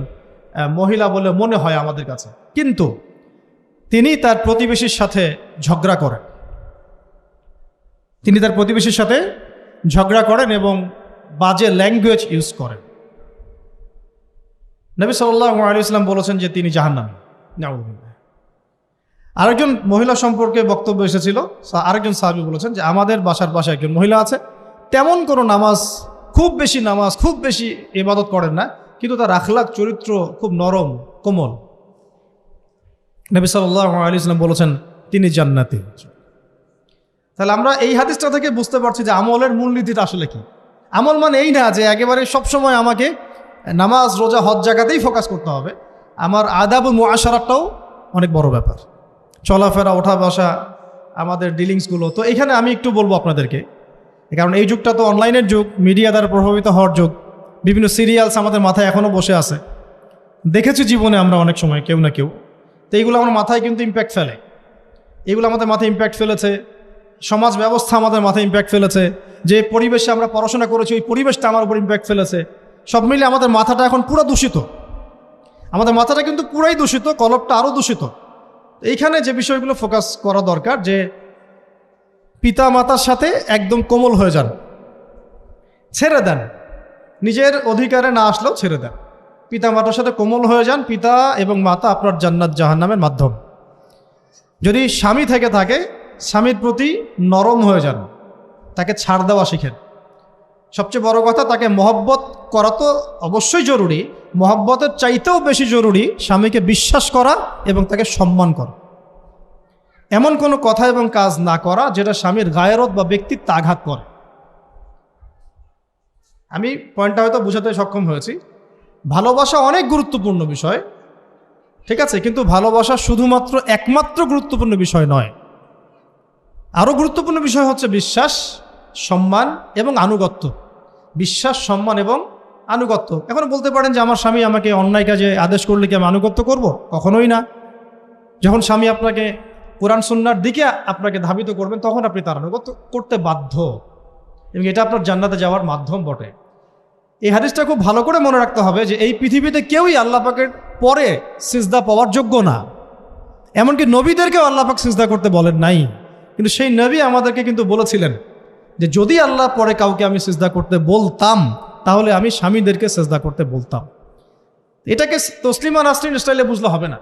মহিলা বলে মনে হয় আমাদের কাছে। কিন্তু তিনি তার প্রতিবেশীর সাথে ঝগড়া করেন। তিনি তার প্রতিবেশীর সাথে ঝগড়া করেন এবং বাজে ল্যাঙ্গুয়েজ ইউজ করেন। নবী সাল্লাল্লাহু আলাইহি ওয়াসাল্লাম বলেছেন যে তিনি জাহান্নামী। নাউযুবিল্লাহ। আরেকজন মহিলা সম্পর্কে বক্তব্য এসেছিল, আরেকজন সাহাবী বলেছেন যে আমাদের বাসার পাশে একজন মহিলা আছে, তেমন কোনো নামাজ, খুব বেশি ইবাদত করেন না, কিন্তু তার আখলাক, চরিত্র খুব নরম, কোমল। নবী সাল্লাল্লাহু আলাইহি ওয়াসাল্লাম বলেছেন তিনি জান্নাতি। তাহলে আমরা এই হাদিসটা থেকে বুঝতে পারছি যে আমলের মূলনীতিটা আসলে কি। আমল মানে এই না যে একেবারে সবসময় আমাকে নামাজ, রোজা, হজ জায়গাতেই ফোকাস করতে হবে। আমার আদাব ও মুআশারাটাও অনেক বড় ব্যাপার, চলাফেরা, ওঠা বসা, আমাদের ডিলিংসগুলো। তো এখানে আমি একটু বলবো আপনাদেরকে, কারণ এই যুগটা তো অনলাইনের যুগ, মিডিয়া দ্বারা প্রভাবিত হওয়ার যুগ। বিভিন্ন সিরিয়ালস আমাদের মাথায় এখনও বসে আছে, দেখেছি জীবনে আমরা অনেক সময় কেউ না কেউ। তো এইগুলো আমার মাথায় কিন্তু ইম্প্যাক্ট ফেলে, এগুলো আমাদের মাথায় ইম্প্যাক্ট ফেলেছে। সমাজ ব্যবস্থা আমাদের মাথায় ইম্প্যাক্ট ফেলেছে, যে পরিবেশে আমরা পড়াশোনা করেছি ওই পরিবেশটা আমার উপর ইম্প্যাক্ট ফেলেছে। সব মিলে আমাদের মাথাটা এখন পুরো দূষিত, আমাদের মাথাটা কিন্তু পুরাই দূষিত, কলবটা আরও দূষিত। এইখানে যে বিষয়গুলো ফোকাস করা দরকার, যে পিতা মাতার সাথে একদম কোমল হয়ে যান, ছেড়ে দেন, নিজের অধিকারে না আসলেও ছেড়ে দেন, পিতা মাতার সাথে কোমল হয়ে যান। পিতা এবং মাতা আপনার জান্নাত জাহান্নামের মাধ্যম। যদি স্বামী থেকে থাকে, স্বামীর প্রতি নরম হয়ে যান, তাকে ছাড় দেওয়া শিখেন। সবচেয়ে বড় কথা, তাকে মহব্বত করা তো অবশ্যই জরুরি, মহব্বতের চাইতেও বেশি জরুরি স্বামীকে বিশ্বাস করা এবং তাকে সম্মান করা। এমন কোনো কথা এবং কাজ না করা যেটা স্বামীর গায়রত বা ব্যক্তিত্ব আঘাত করে। আমি পয়েন্টটা হয়তো বুঝাতে সক্ষম হয়েছি। ভালোবাসা অনেক গুরুত্বপূর্ণ বিষয়, ঠিক আছে, কিন্তু ভালোবাসা শুধুমাত্র একমাত্র গুরুত্বপূর্ণ বিষয় নয়। আরও গুরুত্বপূর্ণ বিষয় হচ্ছে বিশ্বাস, সম্মান এবং আনুগত্য। বিশ্বাস, সম্মান এবং আনুগত্য। এখন বলতে পারেন যে আমার স্বামী আমাকে অন্যায় কাজে আদেশ করলে কি আমি আনুগত্য করব? কখনোই না। যখন স্বামী আপনাকে কোরআন সুন্নাহর দিকে আপনাকে ধাবিত করবেন, তখন আপনি তার আনুগত্য করতে বাধ্য, এবং এটা আপনার জান্নাতে যাওয়ার মাধ্যম বটে। এই হাদিসটা খুব ভালো করে মনে রাখতে হবে যে এই পৃথিবীতে কেউই আল্লাহ পাকের পরে সিজদা পাওয়ার যোগ্য না। এমনকি নবীদেরকেও আল্লাহ পাক সিজদা করতে বলেন নাই, কিন্তু সেই নবী আমাদেরকে কিন্তু বলেছিলেন যে যদি আল্লাহ পরে কাউকে আমি সিজদা করতে বলতাম তাহলে আমি স্বামীদেরকে সিজদা করতে বলতাম। এটাকে তসলিমা নাসরিন স্টাইলে বুঝলে হবে না।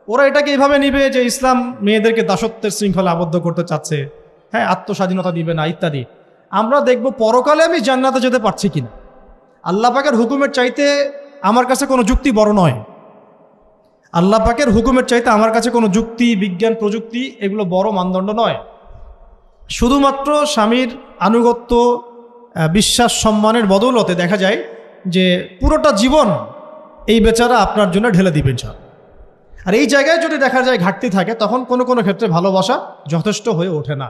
ওরা এটাকে এইভাবে নিবে যে ইসলাম মেয়েদেরকে দাসত্বের শৃঙ্খলা আবদ্ধ করতে চাচ্ছে, হ্যাঁ, আত্মস্বাধীনতা দিবে না ইত্যাদি। আমরা দেখব পরকালে আমি জান্নাতে যেতে পারছি কিনা। আল্লাহ পাকের হুকুমের চাইতে আমার কাছে কোনো যুক্তি বড় নয়। আল্লাহ পাকের হুকুমের চাইতে আমার কাছে কোনো যুক্তি, বিজ্ঞান, প্রযুক্তি এগুলো বড় মানদণ্ড নয়। শুধুমাত্র স্বামীর আনুগত্য, বিশ্বাস, সম্মানের বদৌলতে দেখা যায় যে পুরোটা জীবন এই বেচারা আপনার জন্য ঢেলে দিবেন। আর এই জায়গায় যদি দেখা যায় ঘাটতি থাকে, তখন কোনো কোনো ক্ষেত্রে ভালোবাসা যথেষ্ট হয়ে ওঠে না।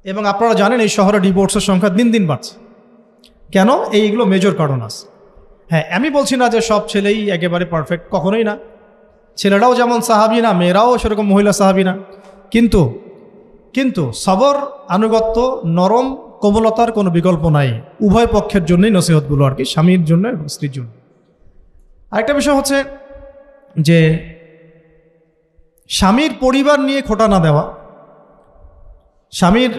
এবং আপনারা জানেন এই শহরে ডিভোর্সের সংখ্যা দিন দিন বাড়ছে। কেন? এইগুলো মেজর কারণ আছে। হ্যাঁ, আমি বলছি না যে সব ছেলেই একেবারে পারফেক্ট, কখনোই না। ছেলেরাও যেমন সাহাবী না, মেয়েরাও সেরকম মহিলা সাহাবী না। কিন্তু সবর, আনুগত্য, নরম কোমলতার কোনো বিকল্প নাই। উভয় পক্ষের জন্যই নসিহতগুলো আর কি, স্বামীর জন্য এবং স্ত্রীর জন্য। আরেকটা বিষয় হচ্ছে যে স্বামীর পরিবার নিয়ে খোঁটা না দেওয়া, স্বামীর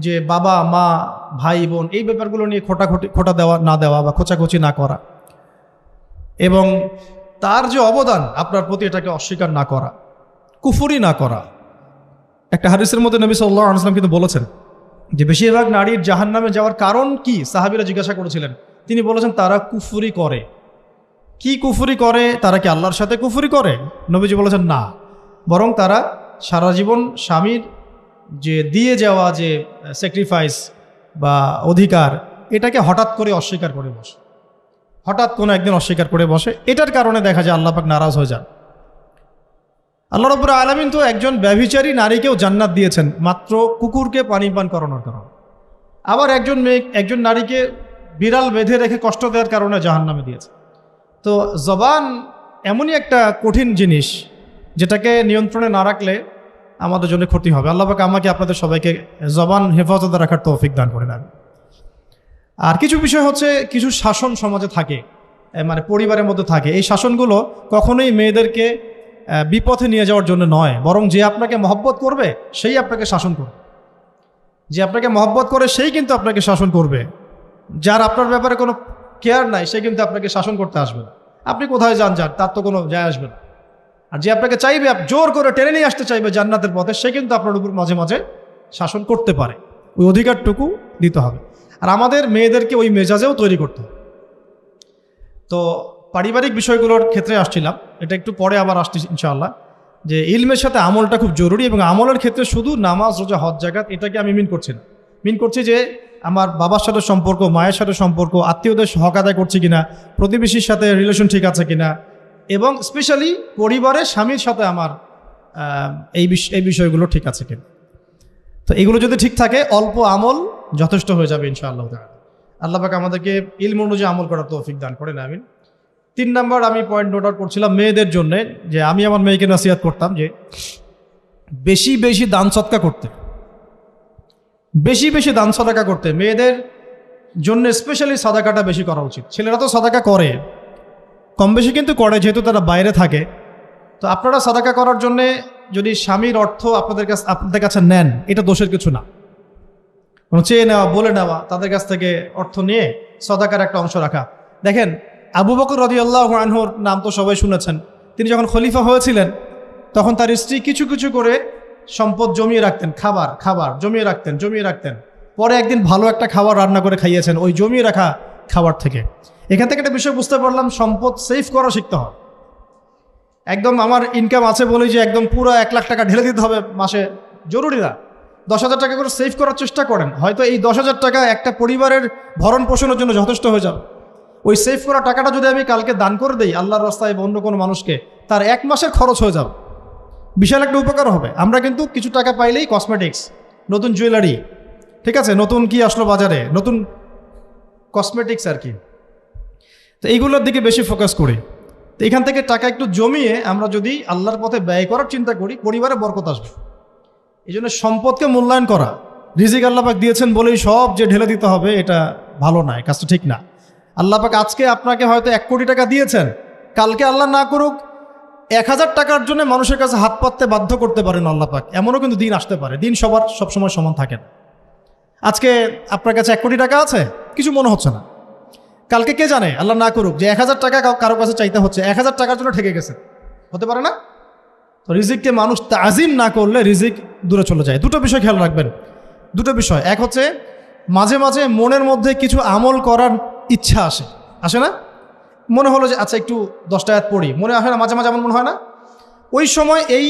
যে বাবা মা ভাই বোন এই ব্যাপারগুলো নিয়ে খোঁটা দেওয়া না দেওয়া বা খোঁচাখুচি না করা, এবং তার যে অবদান আপনার প্রতি এটাকে অস্বীকার না করা, কুফরি না করা। একটা হাদিসের মধ্যে নবী সাল্লাল্লাহু আলাইহি ওয়াসাল্লাম কিন্তু বলেছেন যে বেশিরভাগ নারীর জাহান্নামে যাওয়ার কারণ কি? সাহাবীরা জিজ্ঞাসা করেছিলেন। তিনি বলেছেন তারা কুফরি করে। কি কুফরি করে? তারা কি আল্লাহর সাথে কুফরি করে? নবীজি বলেছেন না, বরং তারা সারা জীবন স্বামীর যে দিয়ে যাওয়া যে স্যাক্রিফাইস বা অধিকার, এটাকে হঠাৎ করে অস্বীকার করে বসে, হঠাৎ কোনো একদিন অস্বীকার করে বসে। এটার কারণে দেখা যায় আল্লাহ পাক নারাজ হয়ে যান। আল্লাহ রাব্বুল আলামিন তো একজন ব্যভিচারী নারীকেও জান্নাত দিয়েছেন মাত্র কুকুরকে পানি পান করানোর কারণে। আবার একজন নারীকে বিড়াল বেঁধে রেখে কষ্ট দেওয়ার কারণে জাহান্নামে দিয়েছে। তো জবান এমনই একটা কঠিন জিনিস, যেটাকে নিয়ন্ত্রণে না রাখলে আমাদের জন্য ক্ষতি হবে। আল্লাহ পাক আমাকে আপনাদের সবাইকে জবান হেফাজতে রাখার তৌফিক দান করে দেন। আর কিছু বিষয় হচ্ছে, কিছু শাসন সমাজে থাকে, মানে পরিবারের মধ্যে থাকে। এই শাসনগুলো কখনোই মেয়েদেরকে বিপথে নিয়ে যাওয়ার জন্য নয়, বরং যে আপনাকে মহব্বত করবে সেই আপনাকে শাসন করবে। যে আপনাকে মহব্বত করে সেই কিন্তু আপনাকে শাসন করবে। যার আপনার ব্যাপারে কোনো কেয়ার নাই সে কিন্তু আপনাকে শাসন করতে আসবে না। আপনি কোথায় যান তার তো কোনো যায় আসবে না। আর যে আপনাকে চাইবে, জোর করে টেনে নিয়ে আসতে চাইবে জান্নাতের পথে, সে কিন্তু আপনার উপর মাঝে মাঝে শাসন করতে পারে। ওই অধিকারটুকু দিতে হবে। আর আমাদের মেয়েদেরকে ওই মেজাজেও তৈরি করতে হবে। তো পারিবারিক বিষয়গুলোর ক্ষেত্রে আসছিলাম, এটা একটু পরে আবার আসছি ইনশাআল্লাহ, যে ইলমের সাথে আমলটা খুব জরুরি। এবং আমলের ক্ষেত্রে শুধু নামাজ, রোজা, হজ, যাকাত এটাকে আমি মিন করছি না। মিন করছি যে আমার বাবার সাথে সম্পর্ক, মায়ের সাথে সম্পর্ক, আত্মীয়দের হক আদায় করছি কিনা, প্রতিবেশীর সাথে রিলেশন ঠিক আছে কিনা, এবং স্পেশালি পরিবারের স্বামীর সাথে আমার এই বিষয়গুলো ঠিক আছে কিনা। তো এগুলো যদি ঠিক থাকে, অল্প আমল যথেষ্ট হয়ে যাবে ইনশাআল্লাহ। আল্লাহ পাক আমাদেরকে ইলম অনুযায়ী আমল করার তৌফিক দান করেন, আমিন। 3 নম্বর আমি পয়েন্ট নোট আউট করছিলাম মেয়েদের জন্যে, যে আমি আমার মেয়েকে নসিহত করতাম যে বেশি বেশি দান সদকা করতে, বেশি বেশি দান সদকা করতে। মেয়েদের জন্য স্পেশালি সাদাকাটা বেশি করা উচিত। ছেলেরা তো সাদাকা করে, কম বেশি কিন্তু করে, যেহেতু তারা বাইরে থাকে। তো আপনারা সাদাকা করার জন্যে যদি স্বামীর অর্থ আপনাদের কাছে নেন, এটা দোষের কিছু না। কোনো চেয়ে নেওয়া, বলে নেওয়া, তাদের কাছ থেকে অর্থ নিয়ে সাদাকার একটা অংশ রাখা। দেখেন, আবু বকর রাদিয়াল্লাহু আনহুর নাম তো সবাই শুনেছেন। তিনি যখন খলিফা হয়েছিলেন তখন তার স্ত্রী কিছু কিছু করে সম্পদ জমিয়ে রাখতেন, খাবার জমিয়ে রাখতেন। পরে একদিন ভালো একটা খাবার রান্না করে খাইয়েছেন ওই জমিয়ে রাখা খাবার থেকে। এখান থেকে একটা বিষয় বুঝতে পারলাম, সম্পদ সেভ করা শিখতে হয়। একদম আমার ইনকাম আছে বলেই যে একদম পুরো 1 লাখ টাকা ঢেলে দিতে হবে মাসে, জরুরি না। 10,000 টাকা করে সেভ করার চেষ্টা করেন, হয়তো এই 10,000 টাকা একটা পরিবারের ভরণ পোষণের জন্য যথেষ্ট হয়ে যাবে। ওই সেভ করা টাকাটা যদি আমি কালকে দান করে দিই আল্লাহর রাস্তায় বা অন্য কোনো মানুষকে, তার 1 মাসের খরচ হয়ে যাবে, বিশাল একটা উপকার হবে। আমরা কিন্তু কিছু টাকা পাইলেই কসমেটিক্স, নতুন জুয়েলারি, ঠিক আছে, নতুন কি আসলো বাজারে, নতুন কসমেটিক্স আর কি, তো এইগুলোর দিকে বেশি ফোকাস করি। তো এখান থেকে টাকা একটু জমিয়ে আমরা যদি আল্লাহর পথে ব্যয় করার চিন্তা করি, পরিবারে বরকত আসবে। এই জন্য সম্পদকে মূল্যায়ন করা, রিজিক আল্লাহ পাক দিয়েছেন বলেই সব যে ঢেলে দিতে হবে, এটা ভালো না, কাজটা ঠিক না। আল্লাহ পাক আজকে আপনাকে হয়তো 1 কোটি টাকা দিয়েছেন, কালকে আল্লাহ না করুক 1000 টাকার জন্য মানুষের কাছে হাত পাততে বাধ্য করতে পারেন আল্লাহ পাক। এমনও কিন্তু দিন আসতে পারে, দিন সবার সবসময় সমান থাকে না। আজকে আপনার কাছে 1 কোটি টাকা আছে, কিছু মনে হচ্ছে না। কালকে কে জানে, আল্লাহ না করুক, যে 1000 টাকা কারো কাছে চাইতে হচ্ছে, 1000 টাকার জন্য ঠেকে গেছে, হতে পারে না? তো রিজিককে মানুষ তাজিম না করলে রিজিক দূরে চলে যায়। দুটো বিষয় খেয়াল রাখবেন, দুটো বিষয়। এক হচ্ছে মাঝে মাঝে মনের মধ্যে কিছু আমল করার ইচ্ছা আসে না? মনে হলো যে আচ্ছা একটু 10টা আয়াত পড়ি, মনে আসে না? মাঝে মাঝে এমন মনে হয় না? ওই সময় এই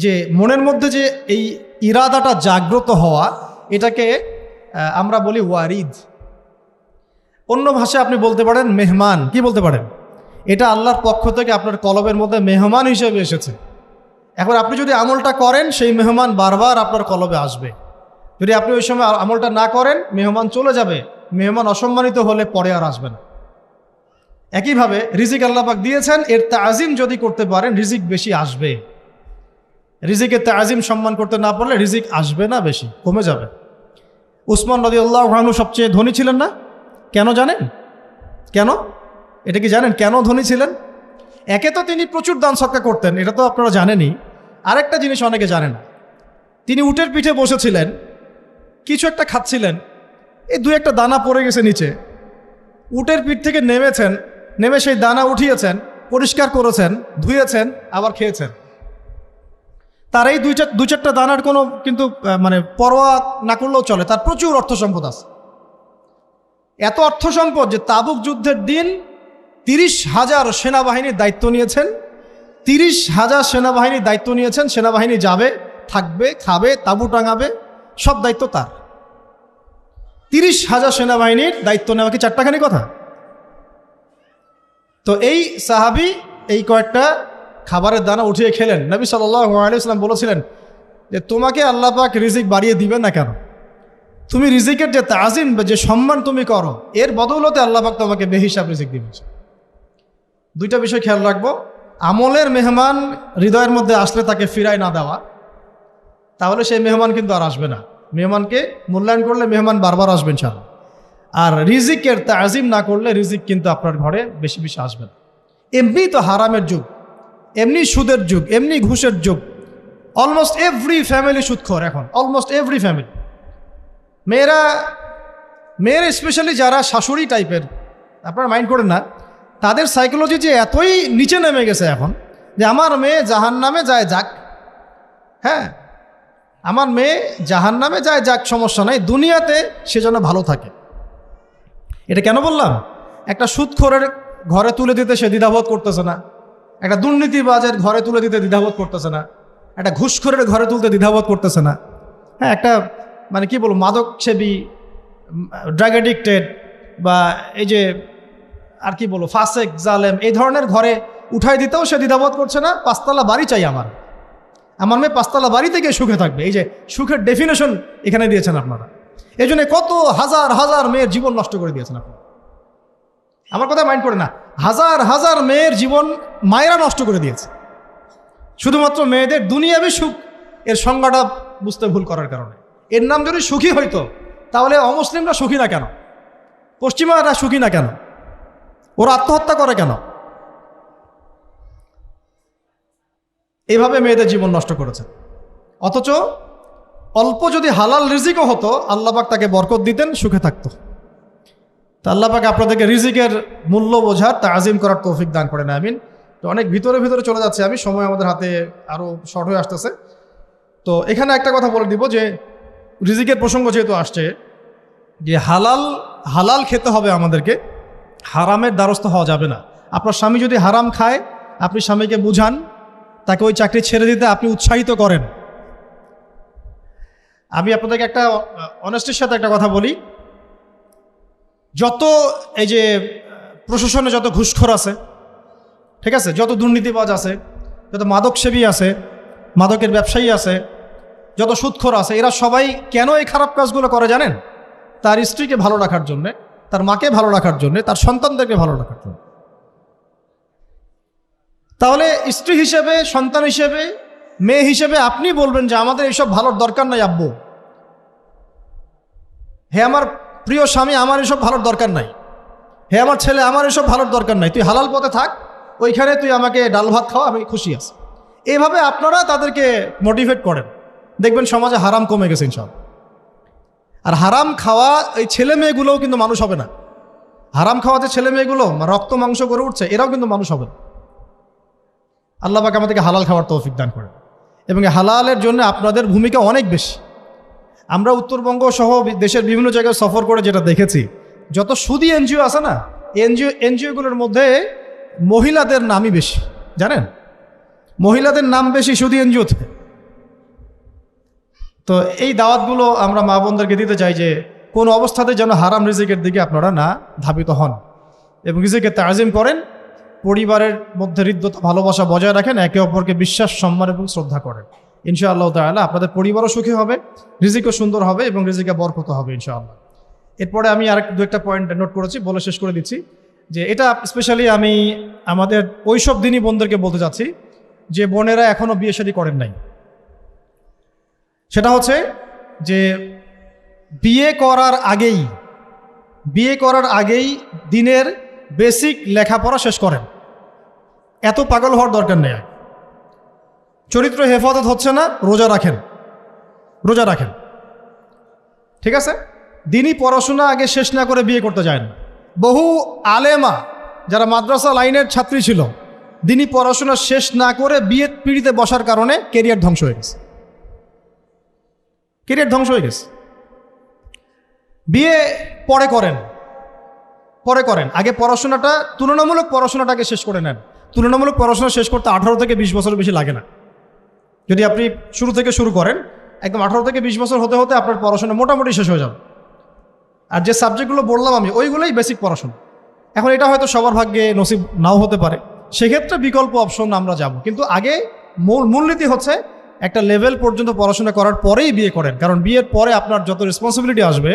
যে মনের মধ্যে যে এই ইরাদাটা জাগ্রত হওয়া, এটাকে আমরা বলি ওয়ারিদ। অন্য ভাষায় আপনি বলতে পারেন মেহমান। কি বলতে পারেন? এটা আল্লাহর পক্ষ থেকে আপনার কলবের মধ্যে মেহমান হিসেবে এসেছে। এখন আপনি যদি আমলটা করেন, সেই মেহমান বারবার আপনার কলবে আসবে। যদি আপনি ওই সময় আমলটা না করেন, মেহমান চলে যাবে। মেহমান অসম্মানিত হলে পরে আর আসবে না। একইভাবে রিজিক আল্লাহ পাক দিয়েছেন, এর তাজিম যদি করতে পারেন রিজিক বেশি আসবে। রিজিকের তাজিম সম্মান করতে না পারলে রিজিক আসবে না, বেশি কমে যাবে। উসমান রাদিয়াল্লাহু আনহু সবচেয়ে ধনী ছিলেন না? কেন জানেন? কেন? এটা কি জানেন কেন ধনী ছিলেন? একে তো তিনি প্রচুর দান সদকা করতেন, এটা তো আপনারা জানেনই। আরেকটা জিনিস অনেকে জানে না, তিনি উটের পিঠে বসেছিলেন, কিছু একটা খাচ্ছিলেন, এই 2-1টা দানা পড়ে গেছে নিচে। উটের পিঠ থেকে নেমেছেন, নেমে সেই দানা উঠিয়েছেন, পরিষ্কার করেছেন, ধুয়েছেন, আবার খেয়েছেন। তার এই 2-4টা দানার কোনো কিন্তু মানে পরোয়া না করলেও চলে। তার প্রচুর অর্থ সম্পদ আছে, এত অর্থ সম্পদ যে তাবুক যুদ্ধের দিন 30,000 সেনাবাহিনীর দায়িত্ব নিয়েছেন। 30,000 সেনাবাহিনীর দায়িত্ব নিয়েছেন। সেনাবাহিনী যাবে, থাকবে, খাবে, তাঁবু টাঙাবে, সব দায়িত্ব তার। 30,000 সেনাবাহিনীর দায়িত্ব নেওয়া কি চারটাখানি কথা? তো এই সাহাবী এই কয়েকটা খাবারের দানা উঠিয়ে খেলেন। নবী সাল্লাল্লাহু আলাইহি ওয়াসাল্লাম বলেছিলেন যে তোমাকে আল্লাহ পাক রিজিক বাড়িয়ে দিবেন না কেন? তুমি রিজিকের যে তাজিম, যে সম্মান তুমি করো, এর বদৌলতে আল্লাহ পাক তোমাকে বেহিসাব রিজিক দিবেন। দুইটা বিষয় খেয়াল রাখবো। আমলের মেহমান হৃদয়ের মধ্যে আসলে তাকে ফিরায় না দেওয়া, তাহলে সেই মেহমান কিন্তু আর আসবে না। মেহমানকে মূল্যায়ন করলে মেহমান বারবার আসবেন ইনশাআল্লাহ। আর রিজিকের তাজিম না করলে রিজিক কিন্তু আপনার ঘরে বেশি বেশি আসবে না। এমনি তো হারামের যুগ, এমনি সুদের যুগ, এমনি ঘুষের যুগ। অলমোস্ট এভরি ফ্যামিলি সুদখোর এখন, অলমোস্ট এভরি ফ্যামিলি। মেয়েরা স্পেশালি যারা শাশুড়ি টাইপের, আপনারা মাইন্ড করেন না, তাদের সাইকোলজি যে এতই নিচে নেমে গেছে এখন যে আমার মেয়ে জাহান্নামে যায় যাক, হ্যাঁ আমার মেয়ে জাহান্নামে যায় যাক, সমস্যা নাই, দুনিয়াতে সে যেন ভালো থাকে। এটা কেন বললাম? একটা সুদখোরের ঘরে তুলে দিতে সে দ্বিধাবোধ করতেছে না, একটা দুর্নীতিবাজের ঘরে তুলে দিতে দ্বিধাবোধ করতেছে না, একটা ঘুষখোরের ঘরে তুলতে দ্বিধাবোধ করতেছে না, হ্যাঁ একটা মানে কি বলবো মাদকসেবী, ড্রাগ অ্যাডিক্টেড, বা এই যে আর কি বলবো ফাসেক, জালেম, এই ধরনের ঘরে উঠাই দিতেও সে দ্বিধাবোধ করছে না। 5তলা বাড়ি চাই আমার মেয়ে 5তলা বাড়ি থেকে সুখে থাকবে। এই যে সুখের ডেফিনেশন এখানে দিয়েছেন আপনারা। এই জন্য কত হাজার হাজার মেয়ের জীবন নষ্ট করে দিয়েছেন আপনারা। আমার কথা মাইন্ড করে না, হাজার হাজার মেয়ের জীবন মায়েরা নষ্ট করে দিয়েছে, শুধুমাত্র মেয়েদের দুনিয়াবী সুখ এর সংজ্ঞাটা বুঝতে ভুল করার কারণে। এর নাম যদি সুখী হইতো, তাহলে অমুসলিমরা সুখী না কেন? পশ্চিমারা সুখী না কেন? ওরা আত্মহত্যা করে কেন? এইভাবে মেয়েদের জীবন নষ্ট করেছে। অথচ অল্প যদি হালাল রিজিকও হতো, আল্লাহ পাক তাকে বরকত দিতেন, সুখে থাকতো। তা আল্লাহ পাক আপনাদেরকে রিজিকের মূল্য বোঝার, তাজিম করার তৌফিক দান করেন, আমিন। তো অনেক ভিতরে ভিতরে চলে যাচ্ছে আমি, সময় আমাদের হাতে আরও শর্ট হয়ে আসতেছে। তো এখানে একটা কথা বলে দিব যে রিজিকের প্রসঙ্গ যেহেতু আসছে, যে হালাল খেতে হবে আমাদেরকে, হারামের দ্বারস্থ হওয়া যাবে না। আপনার স্বামী যদি হারাম খায়, আপনি স্বামীকে বুঝান, তাকে ওই চাকরি ছেড়ে দিতে আপনি উৎসাহিত করেন। আমি আপনাদেরকে একটা অনেস্টির সাথে একটা কথা বলি, যত এই যে প্রশাসনে যত ঘুষখোর আছে, ঠিক আছে, যত দুর্নীতিবাজ আছে, যত মাদকসেবী আছে, মাদকের ব্যবসায়ী আছে, যত সুদখোর আছে, এরা সবাই কেন এই খারাপ কাজগুলো করে জানেন? তার স্ত্রীকে ভালো রাখার জন্যে, তার মাকে ভালো রাখার জন্যে, তার সন্তানদেরকে ভালো রাখার জন্য। তাহলে স্ত্রী হিসেবে, সন্তান হিসেবে, মেয়ে হিসেবে আপনি বলবেন যে আমাদের এইসব ভালোর দরকার নাই আব্বু, হে আমার প্রিয় স্বামী, আমার এসব ভালোর দরকার নাই, হে আমার ছেলে, আমার এসব ভালোর দরকার নাই, তুই হালাল পথে থাক, ওইখানে তুই আমাকে ডাল ভাত খাওয়া, আমি খুশি আছি। এইভাবে আপনারা তাদেরকে মোটিভেট করেন, দেখবেন সমাজে হারাম কমে গেছে ইনশাআল্লাহ। আর হারাম খাওয়া এই ছেলে মেয়েগুলোও কিন্তু মানুষ হবে না। হারাম খাওয়া যে ছেলে মেয়েগুলো রক্ত মাংস করে উঠছে, এরাও কিন্তু মানুষ হবে না। আল্লাহ পাক আমাদেরকে হালাল খাওয়ার তৌফিক দান করে, এবং এই হালালের জন্য আপনাদের ভূমিকা অনেক বেশি। আমরা উত্তরবঙ্গ সহ দেশের বিভিন্ন জায়গায় সফর করে যেটা দেখেছি, যত সুদী এনজিও আছে না, এনজিওগুলোর মধ্যে মহিলাদের নামই বেশি। জানেন, মহিলাদের নাম বেশি সুদী এনজিওতে। তো এই দাওয়াতগুলো আমরা মা বোনদেরকে দিতে চাই যে কোন অবস্থাতে যেন হারাম রিজিকের দিকে আপনারা না ধাবিত হন, এবং রিজিকে তাজিম করেন, পরিবারের মধ্যে হৃদ্যতা ভালোবাসা বজায় রাখেন, একে অপরকে বিশ্বাস সম্মান এবং শ্রদ্ধা করেন। ইনশাআল্লাহ তাআলা আপনাদের পরিবারও সুখী হবে, রিজিকও সুন্দর হবে এবং রিজিকে বরকত হবে ইনশাআল্লাহ। এরপরে আমি আর দু একটা পয়েন্ট নোট করেছি, বলে শেষ করে দিচ্ছি যে এটা স্পেশালি আমি আমাদের ওইসব দিনই বোনদেরকে বলতে চাচ্ছি যে বোনেরা এখনও বিয়ে শাদী করেন নাই। সেটা হচ্ছে যে বিয়ে করার আগেই দিনের বেসিক লেখাপড়া শেষ করেন। এত পাগল হওয়ার দরকার নেই। চরিত্র হেফাজত হচ্ছে না, রোজা রাখেন, ঠিক আছে? দিনই পড়াশোনা আগে শেষ না করে বিয়ে করতে যায় না। বহু আলেমা যারা মাদ্রাসা লাইনের ছাত্রী ছিল, দিনই পড়াশোনা শেষ না করে বিয়ে পিড়িতে বসার কারণে কেরিয়ার ধ্বংস হয়ে গেছে। বিয়ে পরে করেন, আগে পড়াশোনাটা, তুলনামূলক পড়াশোনাটাকে শেষ করে নেন। তুলনামূলক পড়াশোনা শেষ করতে 18 থেকে 20 বছর বেশি লাগে না। যদি আপনি শুরু থেকে শুরু করেন, একদম 18 থেকে 20 বছর হতে হতে আপনার পড়াশোনা মোটামুটি শেষ হয়ে যাবে। আর যে সাবজেক্টগুলো বললাম আমি, ওইগুলোই বেসিক পড়াশোনা। এখন এটা হয়তো সবার ভাগ্যে নসিব নাও হতে পারে, সেক্ষেত্রে বিকল্প অপশন আমরা যাব, কিন্তু আগে মূলনীতি হচ্ছে একটা লেভেল পর্যন্ত পড়াশোনা করার পরেই বিয়ে করেন। কারণ বিয়ের পরে আপনার যত রেসপন্সিবিলিটি আসবে,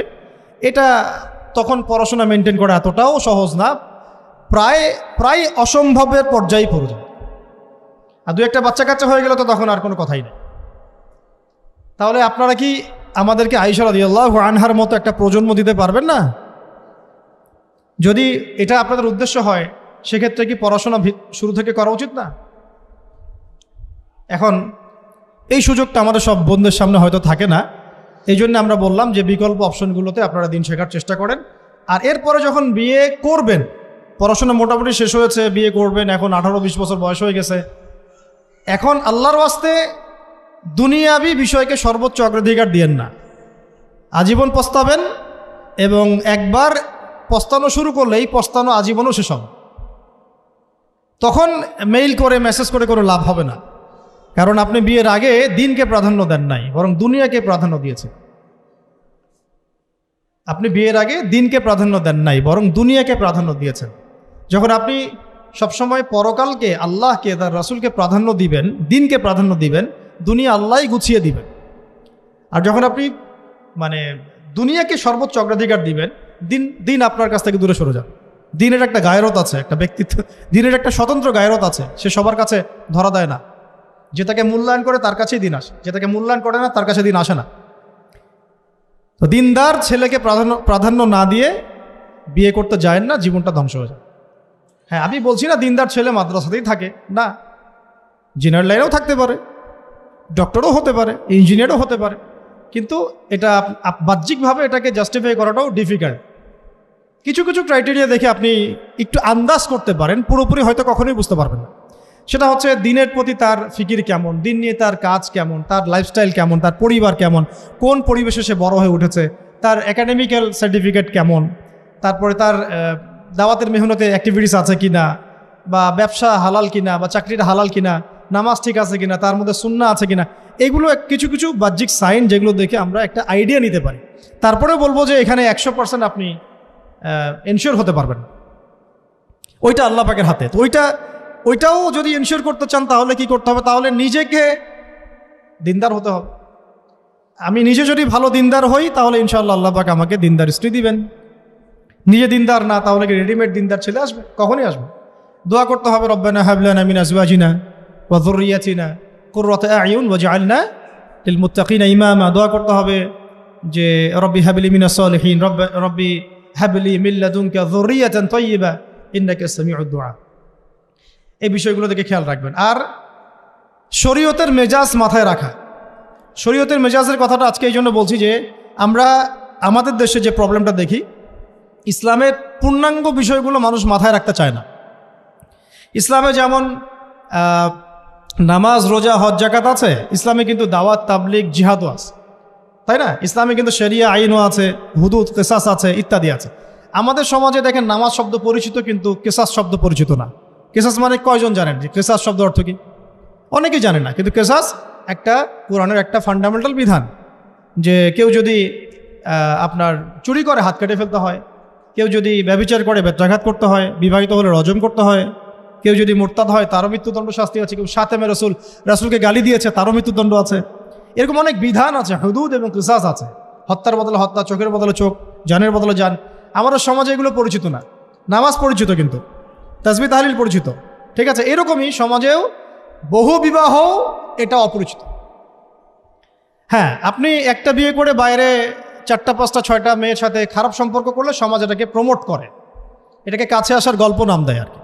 এটা তখন পড়াশোনা মেনটেন করা এতটাও সহজ না, প্রায় অসম্ভবের পর্যায়ে পড়ে যায়। আর দু একটা বাচ্চা কাচ্চা হয়ে গেলে তো তখন আর কোনো কথাই নেই। তাহলে আপনারা কি আমাদেরকে আয়েশা রাদিয়াল্লাহু আনহার মতো একটা প্রজন্ম দিতে পারবেন না? যদি এটা আপনাদের উদ্দেশ্য হয়, সেক্ষেত্রে কি পড়াশোনা শুরু থেকে করা উচিত না? এখন এই সুযোগটা আমাদের সব বোনদের সামনে হয়তো থাকে না, এই জন্য আমরা বললাম যে বিকল্প অপশনগুলোতে আপনারা দিন শেখার চেষ্টা করেন। আর এরপরে যখন বিয়ে করবেন, পড়াশোনা মোটামুটি শেষ হয়েছে, বিয়ে করবেন, এখন 18-20 বছর বয়স হয়ে গেছে, এখন আল্লাহর ওয়াস্তে দুনিয়াবি বিষয়কে সর্বোচ্চ অগ্রাধিকার দিয়েন না। আজীবন পস্তাবেন, এবং একবার পস্তানো শুরু করলে এই পস্তানো আজীবনও শেষ হবে। তখন মেইল করে মেসেজ করে কোনো লাভ হবে না, কারণ আপনি বিয়ের আগে দিনকে প্রাধান্য দেন নাই, বরং দুনিয়াকে প্রাধান্য দিয়েছেন। আপনি বিয়ের আগে দিনকে প্রাধান্য দেন নাই, বরং দুনিয়াকে প্রাধান্য দিয়েছেন। যখন আপনি সবসময় পরকালকে, আল্লাহকে, তার রাসূলকে প্রাধান্য দিবেন, দিনকে প্রাধান্য দিবেন, দুনিয়া আল্লাহই গুছিয়ে দিবেন। আর যখন আপনি দুনিয়াকে সর্বোচ্চ অগ্রাধিকার দিবেন, দিন আপনার কাছ থেকে দূরে সরে যাবে। দিনের একটা গায়রত আছে, একটা ব্যক্তিত্ব, দিনের একটা স্বতন্ত্র গায়রত আছে, সে সবার কাছে ধরা দেয় না। যে তাকে মূল্যায়ন করে তার কাছেই দিন আসে, যে তাকে মূল্যায়ন করে না তার কাছে দিন আসে না। তো দিনদার ছেলেকে প্রাধান্য না দিয়ে বিয়ে করতে যায় না, জীবনটা ধ্বংস হয়ে যায়। হ্যাঁ, আমি বলছি না দিনদার ছেলে মাদ্রাসাতেই থাকে না, ইঞ্জিনিয়ার লাইনেও থাকতে পারে, ডক্টরও হতে পারে, ইঞ্জিনিয়ারও হতে পারে, কিন্তু এটা বাহ্যিকভাবে এটাকে জাস্টিফাই করাটাও ডিফিকাল্ট। কিছু ক্রাইটেরিয়া দেখে আপনি একটু আন্দাজ করতে পারেন, পুরোপুরি হয়তো কখনোই বুঝতে পারবেন না। সেটা হচ্ছে দিনের প্রতি তার ফিকির কেমন, দিন নিয়ে তার কাজ কেমন, তার লাইফস্টাইল কেমন, তার পরিবার কেমন, কোন পরিবেশে সে বড় হয়ে উঠেছে, তার একাডেমিক্যাল সার্টিফিকেট কেমন, তারপরে তার দাওয়াতের মেহনতে অ্যাক্টিভিটিস আছে কিনা, বা ব্যবসা হালাল কিনা, বা চাকরিটা হালাল কিনা, নামাজ ঠিক আছে কিনা, তার মধ্যে সুন্নাহ আছে কিনা। এগুলো কিছু বাহ্যিক সাইন, যেগুলো দেখে আমরা একটা আইডিয়া নিতে পারি। তারপরে বলবো যে এখানে 100% আপনি এনশিওর হতে পারবেন, ওইটা আল্লাহ পাকের হাতে। তো ওইটাও যদি এনশিওর করতে চান, তাহলে কি করতে হবে? তাহলে নিজেকে দিনদার হতে হবে। আমি নিজে যদি ভালো দিনদার হই, তাহলে ইনশাআল্লাহ আল্লাহ পাক আমাকে দিনদার স্ত্রী দিবেন। নিজে দিনদার না, তাহলে কি রেডিমেড দিনদার ছেলে আসবে? কখনই আসবে। দোয়া করতে হবে, রব্বানা হাব লানা মিন আজওয়াজিনা ওয়া যুররিয়াতিনা কুররাতা আ'য়ুন ওয়াজআলনা লিল মুত্তাকিনা ইমামা। দোয়া করতে হবে যে রব্বি হাবলি মিনাস সালিহিন, রব্বি হাবলি মিন লাদুনকা যুররিয়াতান তাইয়্যিবা ইন্নাকা সামিউদ দুআ। এই বিষয়গুলো দেখে খেয়াল রাখবেন। আর শরীয়তের মেজাজ মাথায় রাখা। শরীয়তের মেজাজের কথাটা আজকে এই জন্য বলছি যে আমরা আমাদের দেশে যে প্রবলেমটা দেখি, ইসলামের পূর্ণাঙ্গ বিষয়গুলো মানুষ মাথায় রাখতে চায় না। ইসলামে যেমন নামাজ, রোজা, হজ, জাকাত আছে, ইসলামে কিন্তু দাওয়াত, তাবলিগ, জিহাদও আছে, তাই না? ইসলামে কিন্তু শরিয়া আইনও আছে, হুদুদ, কেসাস আছে, ইত্যাদি আছে। আমাদের সমাজে দেখেন নামাজ শব্দ পরিচিত, কিন্তু কেসাস শব্দ পরিচিত না। কেসাস মানে কয়জন জানেন যে কেসাস শব্দ অর্থ কি? অনেকেই জানে না। কিন্তু কেসাস একটা কোরআনের একটা ফান্ডামেন্টাল বিধান, যে কেউ যদি আপনার চুরি করে হাত কেটে ফেলতে হয়, কেউ যদি ব্যভিচার করে বেত্রাঘাত করতে হয়, বিবাহিত হলে রজম করতে হয়, কেউ যদি মুরতাদ হয় তারও মৃত্যুদণ্ড শাস্তি আছে, কেউ শাতেমে রাসূলকে গালি দিয়েছে তারও মৃত্যুদণ্ড আছে। এরকম অনেক বিধান আছে, হুদুদ এবং কিসাস আছে। হত্যার বদলে হত্যা, চোখের বদলে চোখ, জানের বদলে জান। আমাদের সমাজে এগুলো পরিচিত না। নামাজ পরিচিত কিন্তু, তাসবিহ তাহলিল পরিচিত, ঠিক আছে? এরকমই সমাজেও বহু বিবাহ এটা অপরিচিত। হ্যাঁ, আপনি একটা বিয়ে করে বাইরে 4টা 5টা 6টা মেয়ের সাথে খারাপ সম্পর্ক করলে সমাজ এটাকে প্রমোট করে, এটাকে কাছে আসার গল্প নাম দেয় আর কি।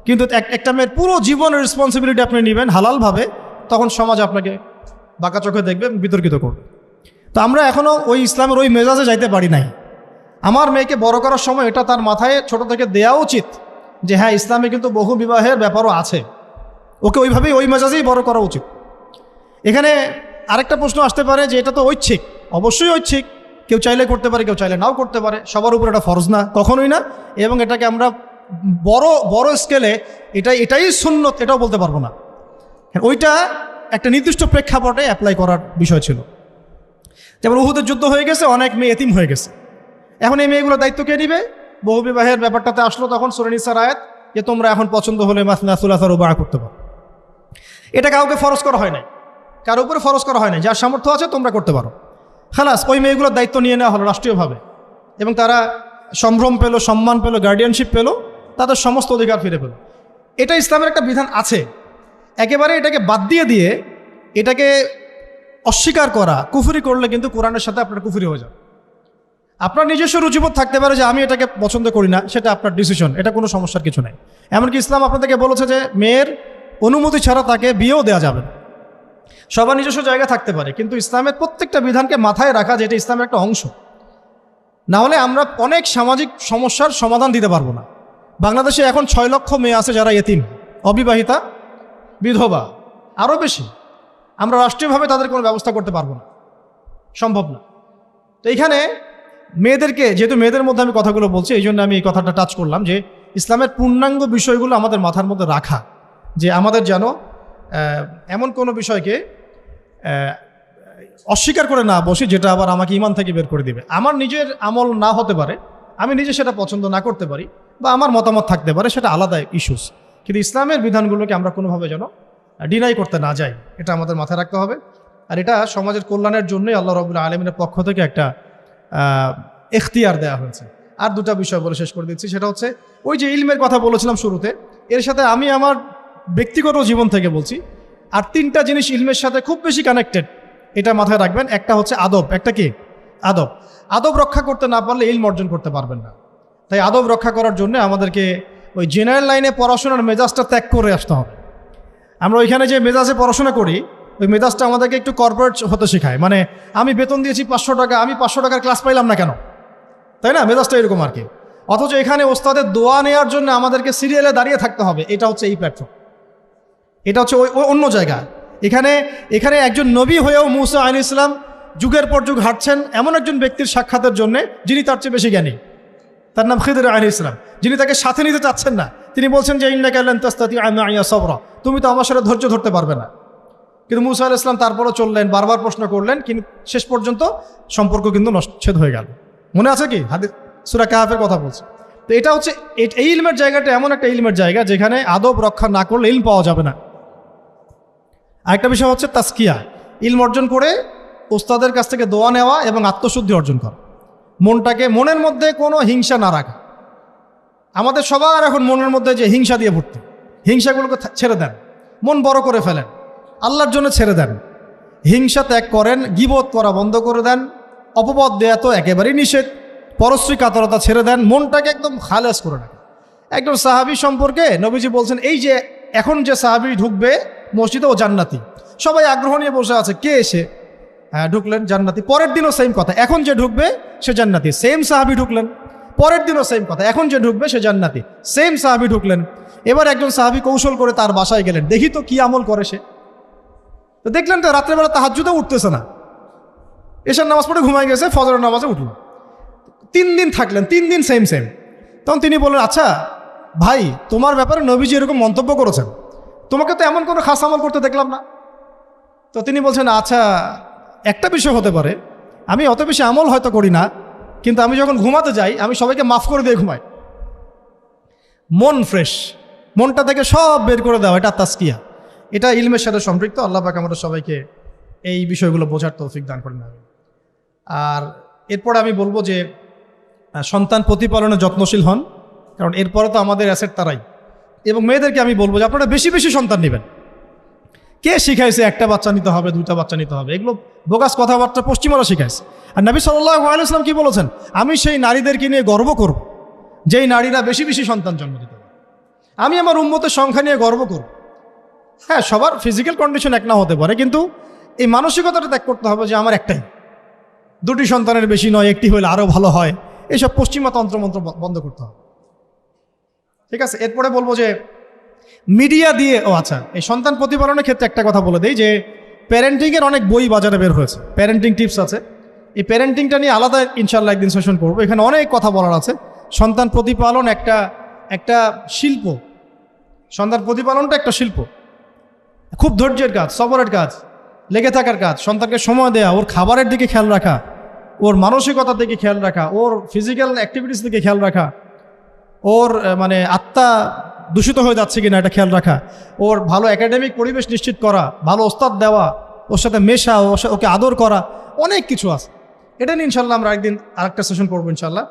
কিন্তু একটা মেয়ের পুরো জীবনের রেসপন্সিবিলিটি আপনি নেবেন হালালভাবে, তখন সমাজ আপনাকে বাঁকা চোখে দেখবে, বিতর্কিত করবে। তো আমরা এখনও ওই ইসলামের ওই মেজাজে যাইতে পারি নাই। আমার মেয়েকে বড় করার সময় এটা তার মাথায় ছোট থেকে দেওয়া উচিত যে হ্যাঁ, ইসলামে কিন্তু বহু বিবাহের ব্যাপারও আছে, ওকে ওইভাবেই ওই মেজাজেই বড় করা উচিত। এখানে আরেকটা প্রশ্ন আসতে পারে যে এটা তো ঐচ্ছিক। অবশ্যই ঐচ্ছিক, কেউ চাইলে করতে পারে, কেউ চাইলে নাও করতে পারে, সবার উপর এটা ফরজ না, কখনোই না। এবং এটাকে আমরা বড় স্কেলে এটাই সুন্নত এটাও বলতে পারবো না। ওইটা একটা নির্দিষ্ট প্রেক্ষাপটে অ্যাপ্লাই করার বিষয় ছিল। যেমন উহুদের যুদ্ধ হয়ে গেছে, অনেক মেয়ে এতিম হয়ে গেছে, এখন এই মেয়েগুলোর দায়িত্ব কে নিবে? বহু বিবাহের ব্যাপারটাতে আসলো তখন সূরা নিসার আয়াত যে তোমরা এখন পছন্দ হলে মাসনা সুলাসা রুবা করতে পারো। এটা কাউকে ফরজ করা হয় নাই, কারো উপরে ফরজ করা হয় নাই। যার সামর্থ্য আছে তোমরা করতে পারো, খালাস। ওই মেয়েগুলোর দায়িত্ব নিয়ে নেওয়া হলো রাষ্ট্রীয়ভাবে, এবং তারা সম্ভ্রম পেল, সম্মান পেল, গার্ডিয়ানশিপ পেল, তাদের সমস্ত অধিকার ফিরে পেল। এটা ইসলামের একটা বিধান আছে। একেবারে এটাকে বাদ দিয়ে এটাকে অস্বীকার করা, কুফরি করলে কিন্তু কোরআনের সাথে আপনার কুফরি হয়ে যাবে। আপনার নিজস্ব রুচিবোধ থাকতে পারে যে আমি এটাকে পছন্দ করি না, সেটা আপনার ডিসিশন, এটা কোনো সমস্যার কিছু নাই। এমনকি ইসলাম আপনাদেরকে বলেছে যে মেয়ের অনুমতি ছাড়া তাকে বিয়েও দেওয়া যাবে না। সবার নিজস্ব জায়গা থাকতে পারে, কিন্তু ইসলামের প্রত্যেকটা বিধানকে মাথায় রাখা যে এটা ইসলামের একটা অংশ। না হলে আমরা অনেক সামাজিক সমস্যার সমাধান দিতে পারবো না। বাংলাদেশে এখন 6 লক্ষ মেয়ে আছে যারা এতিম, অবিবাহিতা, বিধবা, আরও বেশি। আমরা রাষ্ট্রীয়ভাবে তাদের কোনো ব্যবস্থা করতে পারবো না, সম্ভব না। তো এইখানে মেয়েদেরকে, যেহেতু মেয়েদের মধ্যে আমি কথাগুলো বলছি, এই জন্য আমি এই কথাটা টাচ করলাম যে ইসলামের পূর্ণাঙ্গ বিষয়গুলো আমাদের মাথার মধ্যে রাখা, যে আমাদের যেন এমন কোনো বিষয়কে অস্বীকার করে না বসি যেটা আবার আমাকে ইমান থেকে বের করে দিবে। আমার নিজের আমল না হতে পারে, আমি নিজে সেটা পছন্দ না করতে পারি, বা আমার মতামত থাকতে পারে, সেটা আলাদা ইস্যুস। কিন্তু ইসলামের বিধানগুলোকে আমরা কোনোভাবে যেন ডিনাই করতে না যাই, এটা আমাদের মাথায় রাখতে হবে। আর এটা সমাজের কল্যাণের জন্যই আল্লাহ রাব্বুল আলামিনের পক্ষ থেকে একটা এখতিয়ার দেওয়া হয়েছে। আর 2টা বিষয় বলে শেষ করে দিচ্ছি, সেটা হচ্ছে ওই যে ইলমের কথা বলেছিলাম শুরুতে, এর সাথে আমি আমার ব্যক্তিগত জীবন থেকে বলছি, আর 3টা জিনিস ইলমের সাথে খুব বেশি কানেক্টেড, এটা মাথায় রাখবেন। একটা হচ্ছে আদব। একটা কি? আদব। আদব রক্ষা করতে না পারলে ইলম অর্জন করতে পারবেন না। তাই আদব রক্ষা করার জন্য আমাদেরকে ওই জেনারেল লাইনে পড়াশোনার মেজাজটা ত্যাগ করে আসতে হবে। আমরা ওইখানে যে মেজাজে পড়াশোনা করি, ওই মেজাজটা আমাদেরকে একটু কর্পোরেট হতে শেখায়। মানে আমি বেতন দিয়েছি 500 টাকা, আমি 500 টাকার ক্লাস পাইলাম না কেন, তাই না? মেজাজটা এরকম আর কি। অথচ এখানে ওস্তাদের দোয়া নেওয়ার জন্য আমাদেরকে সিরিয়ালে দাঁড়িয়ে থাকতে হবে। এটা হচ্ছে এই প্ল্যাটফর্ম, এটা হচ্ছে ওই অন্য জায়গা। এখানে একজন নবী হয়েও মুসা আলাইহিস সালাম যুগের পর যুগ হাঁটছেন এমন একজন ব্যক্তির সাক্ষাতের জন্য যিনি তার চেয়ে বেশি জ্ঞানী। তার নাম খিদর আলাইহিস সালাম, যিনি তাকে সাথে নিতে চাচ্ছেন না। তিনি বলছেন যে ইন্নাকা লান তাস্তাতিআ মাইয়া সাবরা, তুমি তো আমার সাথে ধৈর্য ধরতে পারবে না। কিন্তু মুসা আলাইহিস সালাম তারপরও চললেন, বারবার প্রশ্ন করলেন, কিন্তু শেষ পর্যন্ত সম্পর্ক কিন্তু নচ্ছেদ হয়ে গেল। মনে আছে কি? হাদিস সূরা কাহাফের কথা বলছে। তো এটা হচ্ছে এই ইলমের জায়গাটা এমন একটা ইলমের জায়গা যেখানে আদব রক্ষা না করলে ইলম পাওয়া যাবে না। আরেকটা বিষয় হচ্ছে তাসকিয়া, ইলম অর্জন করে ওস্তাদের কাছ থেকে দোয়া নেওয়া এবং আত্মশুদ্ধি অর্জন করা। মনের মধ্যে কোনো হিংসা না রাখা। আমাদের সবার এখন মনের মধ্যে যে হিংসা দিয়ে ভর্তি, হিংসাগুলোকে ছেড়ে দেন, মন বড় করে ফেলেন, আল্লাহর জন্য ছেড়ে দেন, হিংসা ত্যাগ করেন, গীবত করা বন্ধ করে দেন, অপবাদ দেয়া তো একেবারেই নিষেধ, পরশ্রী কাতরতা ছেড়ে দেন, মনটাকে একদম খালেস করে রাখেন। একজন সাহাবী সম্পর্কে নবীজি বলছেন, এই যে এখন যে সাহাবী ঢুকবে মসজিদে ও জান্নাতি। সবাই আগ্রহ নিয়ে বসে আছে, কে এসে? ঢুকলেন জান্নাতি, পরের দিনও সেম কথা, এখন যে ঢুকবে সে জান্নাতি। সেম সাহাবি ঢুকলেন, পরের দিনও সেম কথা, এখন যে ঢুকবে সে জান্নাতি। সেম সাহাবি ঢুকলেন। এবার একজন সাহাবি কৌশল করে তার বাসায় গেলেন, দেখি তো কি আমল করে সে। তো দেখলেন তো রাত্রেবেলা তাহাজ্জুদে উঠতেছে না, এশার নামাজ পড়ে ঘুমাই গেছে, ফজরের নামাজে উঠল। 3 দিন থাকলেন, 3 দিন সেম সেম। তখন তিনি বললেন, আচ্ছা ভাই, তোমার ব্যাপারে নবীজি এরকম মন্তব্য করেছেন, তোমাকে তো এমন কোনো খাস আমল করতে দেখলাম না। তো তিনি বলছেন, আচ্ছা একটা বিষয় হতে পারে, আমি অত বেশি আমল হয়তো করি না, কিন্তু আমি যখন ঘুমাতে যাই আমি সবাইকে মাফ করে দিয়ে ঘুমাই। মন ফ্রেশ, মনটা থেকে সব বের করে দেওয়া, এটা তাসকিয়া, এটা ইলমের সাথে সম্পৃক্ত। আল্লাহ পাক আমাদের সবাইকে এই বিষয়গুলো বোঝার তৌফিক দান করেন। আর এরপর আমি বলবো যে সন্তান প্রতিপালনে যত্নশীল হন, কারণ এরপরে তো আমাদের অ্যাসেট তারাই। এবং মেয়েদেরকে আমি বলবো যে আপনারা বেশি বেশি সন্তান নেবেন। কে শিখাইছে একটা বাচ্চা নিতে হবে, 2টা বাচ্চা নিতে হবে? এগুলো বোগাস কথাবার্তা পশ্চিমারা শিখাইছে। আর নবী সাল্লাল্লাহু আলাইহি ওয়াসাল্লাম কি বলেছেন? আমি সেই নারীদেরকে নিয়ে গর্ব করব যেই নারীরা বেশি বেশি সন্তান জন্ম দিতে পারে। আমি আমার উম্মতের সংখ্যা নিয়ে গর্ব করব। হ্যাঁ, সবার ফিজিক্যাল কন্ডিশন এক না হতে পারে, কিন্তু এই মানসিকতাটা ত্যাগ করতে হবে যে আমার একটাই, 2টি সন্তানের বেশি নয়, একটি হলে আরও ভালো হয়। এইসব পশ্চিমা তন্ত্রমন্ত্র বন্ধ করতে হবে। ঠিক আছে, এরপরে বলবো যে মিডিয়া দিয়ে, আচ্ছা, এই সন্তান প্রতিপালনের ক্ষেত্রে একটা কথা বলে দিই যে প্যারেন্টিংয়ের অনেক বই বাজারে বের হয়েছে, প্যারেন্টিং টিপস আছে। এই প্যারেন্টিংটা নিয়ে আলাদা ইনশাল্লাহ একদিন সেশন করবো, এখানে অনেক কথা বলার আছে। সন্তান প্রতিপালন একটা শিল্প, সন্তান প্রতিপালনটা একটা শিল্প, খুব ধৈর্যের কাজ, সবরের কাজ, লেগে থাকার কাজ। সন্তানকে সময় দেওয়া, ওর খাবারের দিকে খেয়াল রাখা, ওর মানসিকতার দিকে খেয়াল রাখা, ওর ফিজিক্যাল অ্যাক্টিভিটিস দিকে খেয়াল রাখা, ওর মানে আত্মা দূষিত হয়ে যাচ্ছে কিনা এটা খেয়াল রাখা, ওর ভালো একাডেমিক পরিবেশ নিশ্চিত করা, ভালো ওস্তাদ দেওয়া, ওর সাথে মেশা, ওকে আদর করা, অনেক কিছু আছে। এটা নিয়ে ইনশাল্লাহ আমরা একদিন আরেকটা সেশন করবো ইনশাল্লাহ।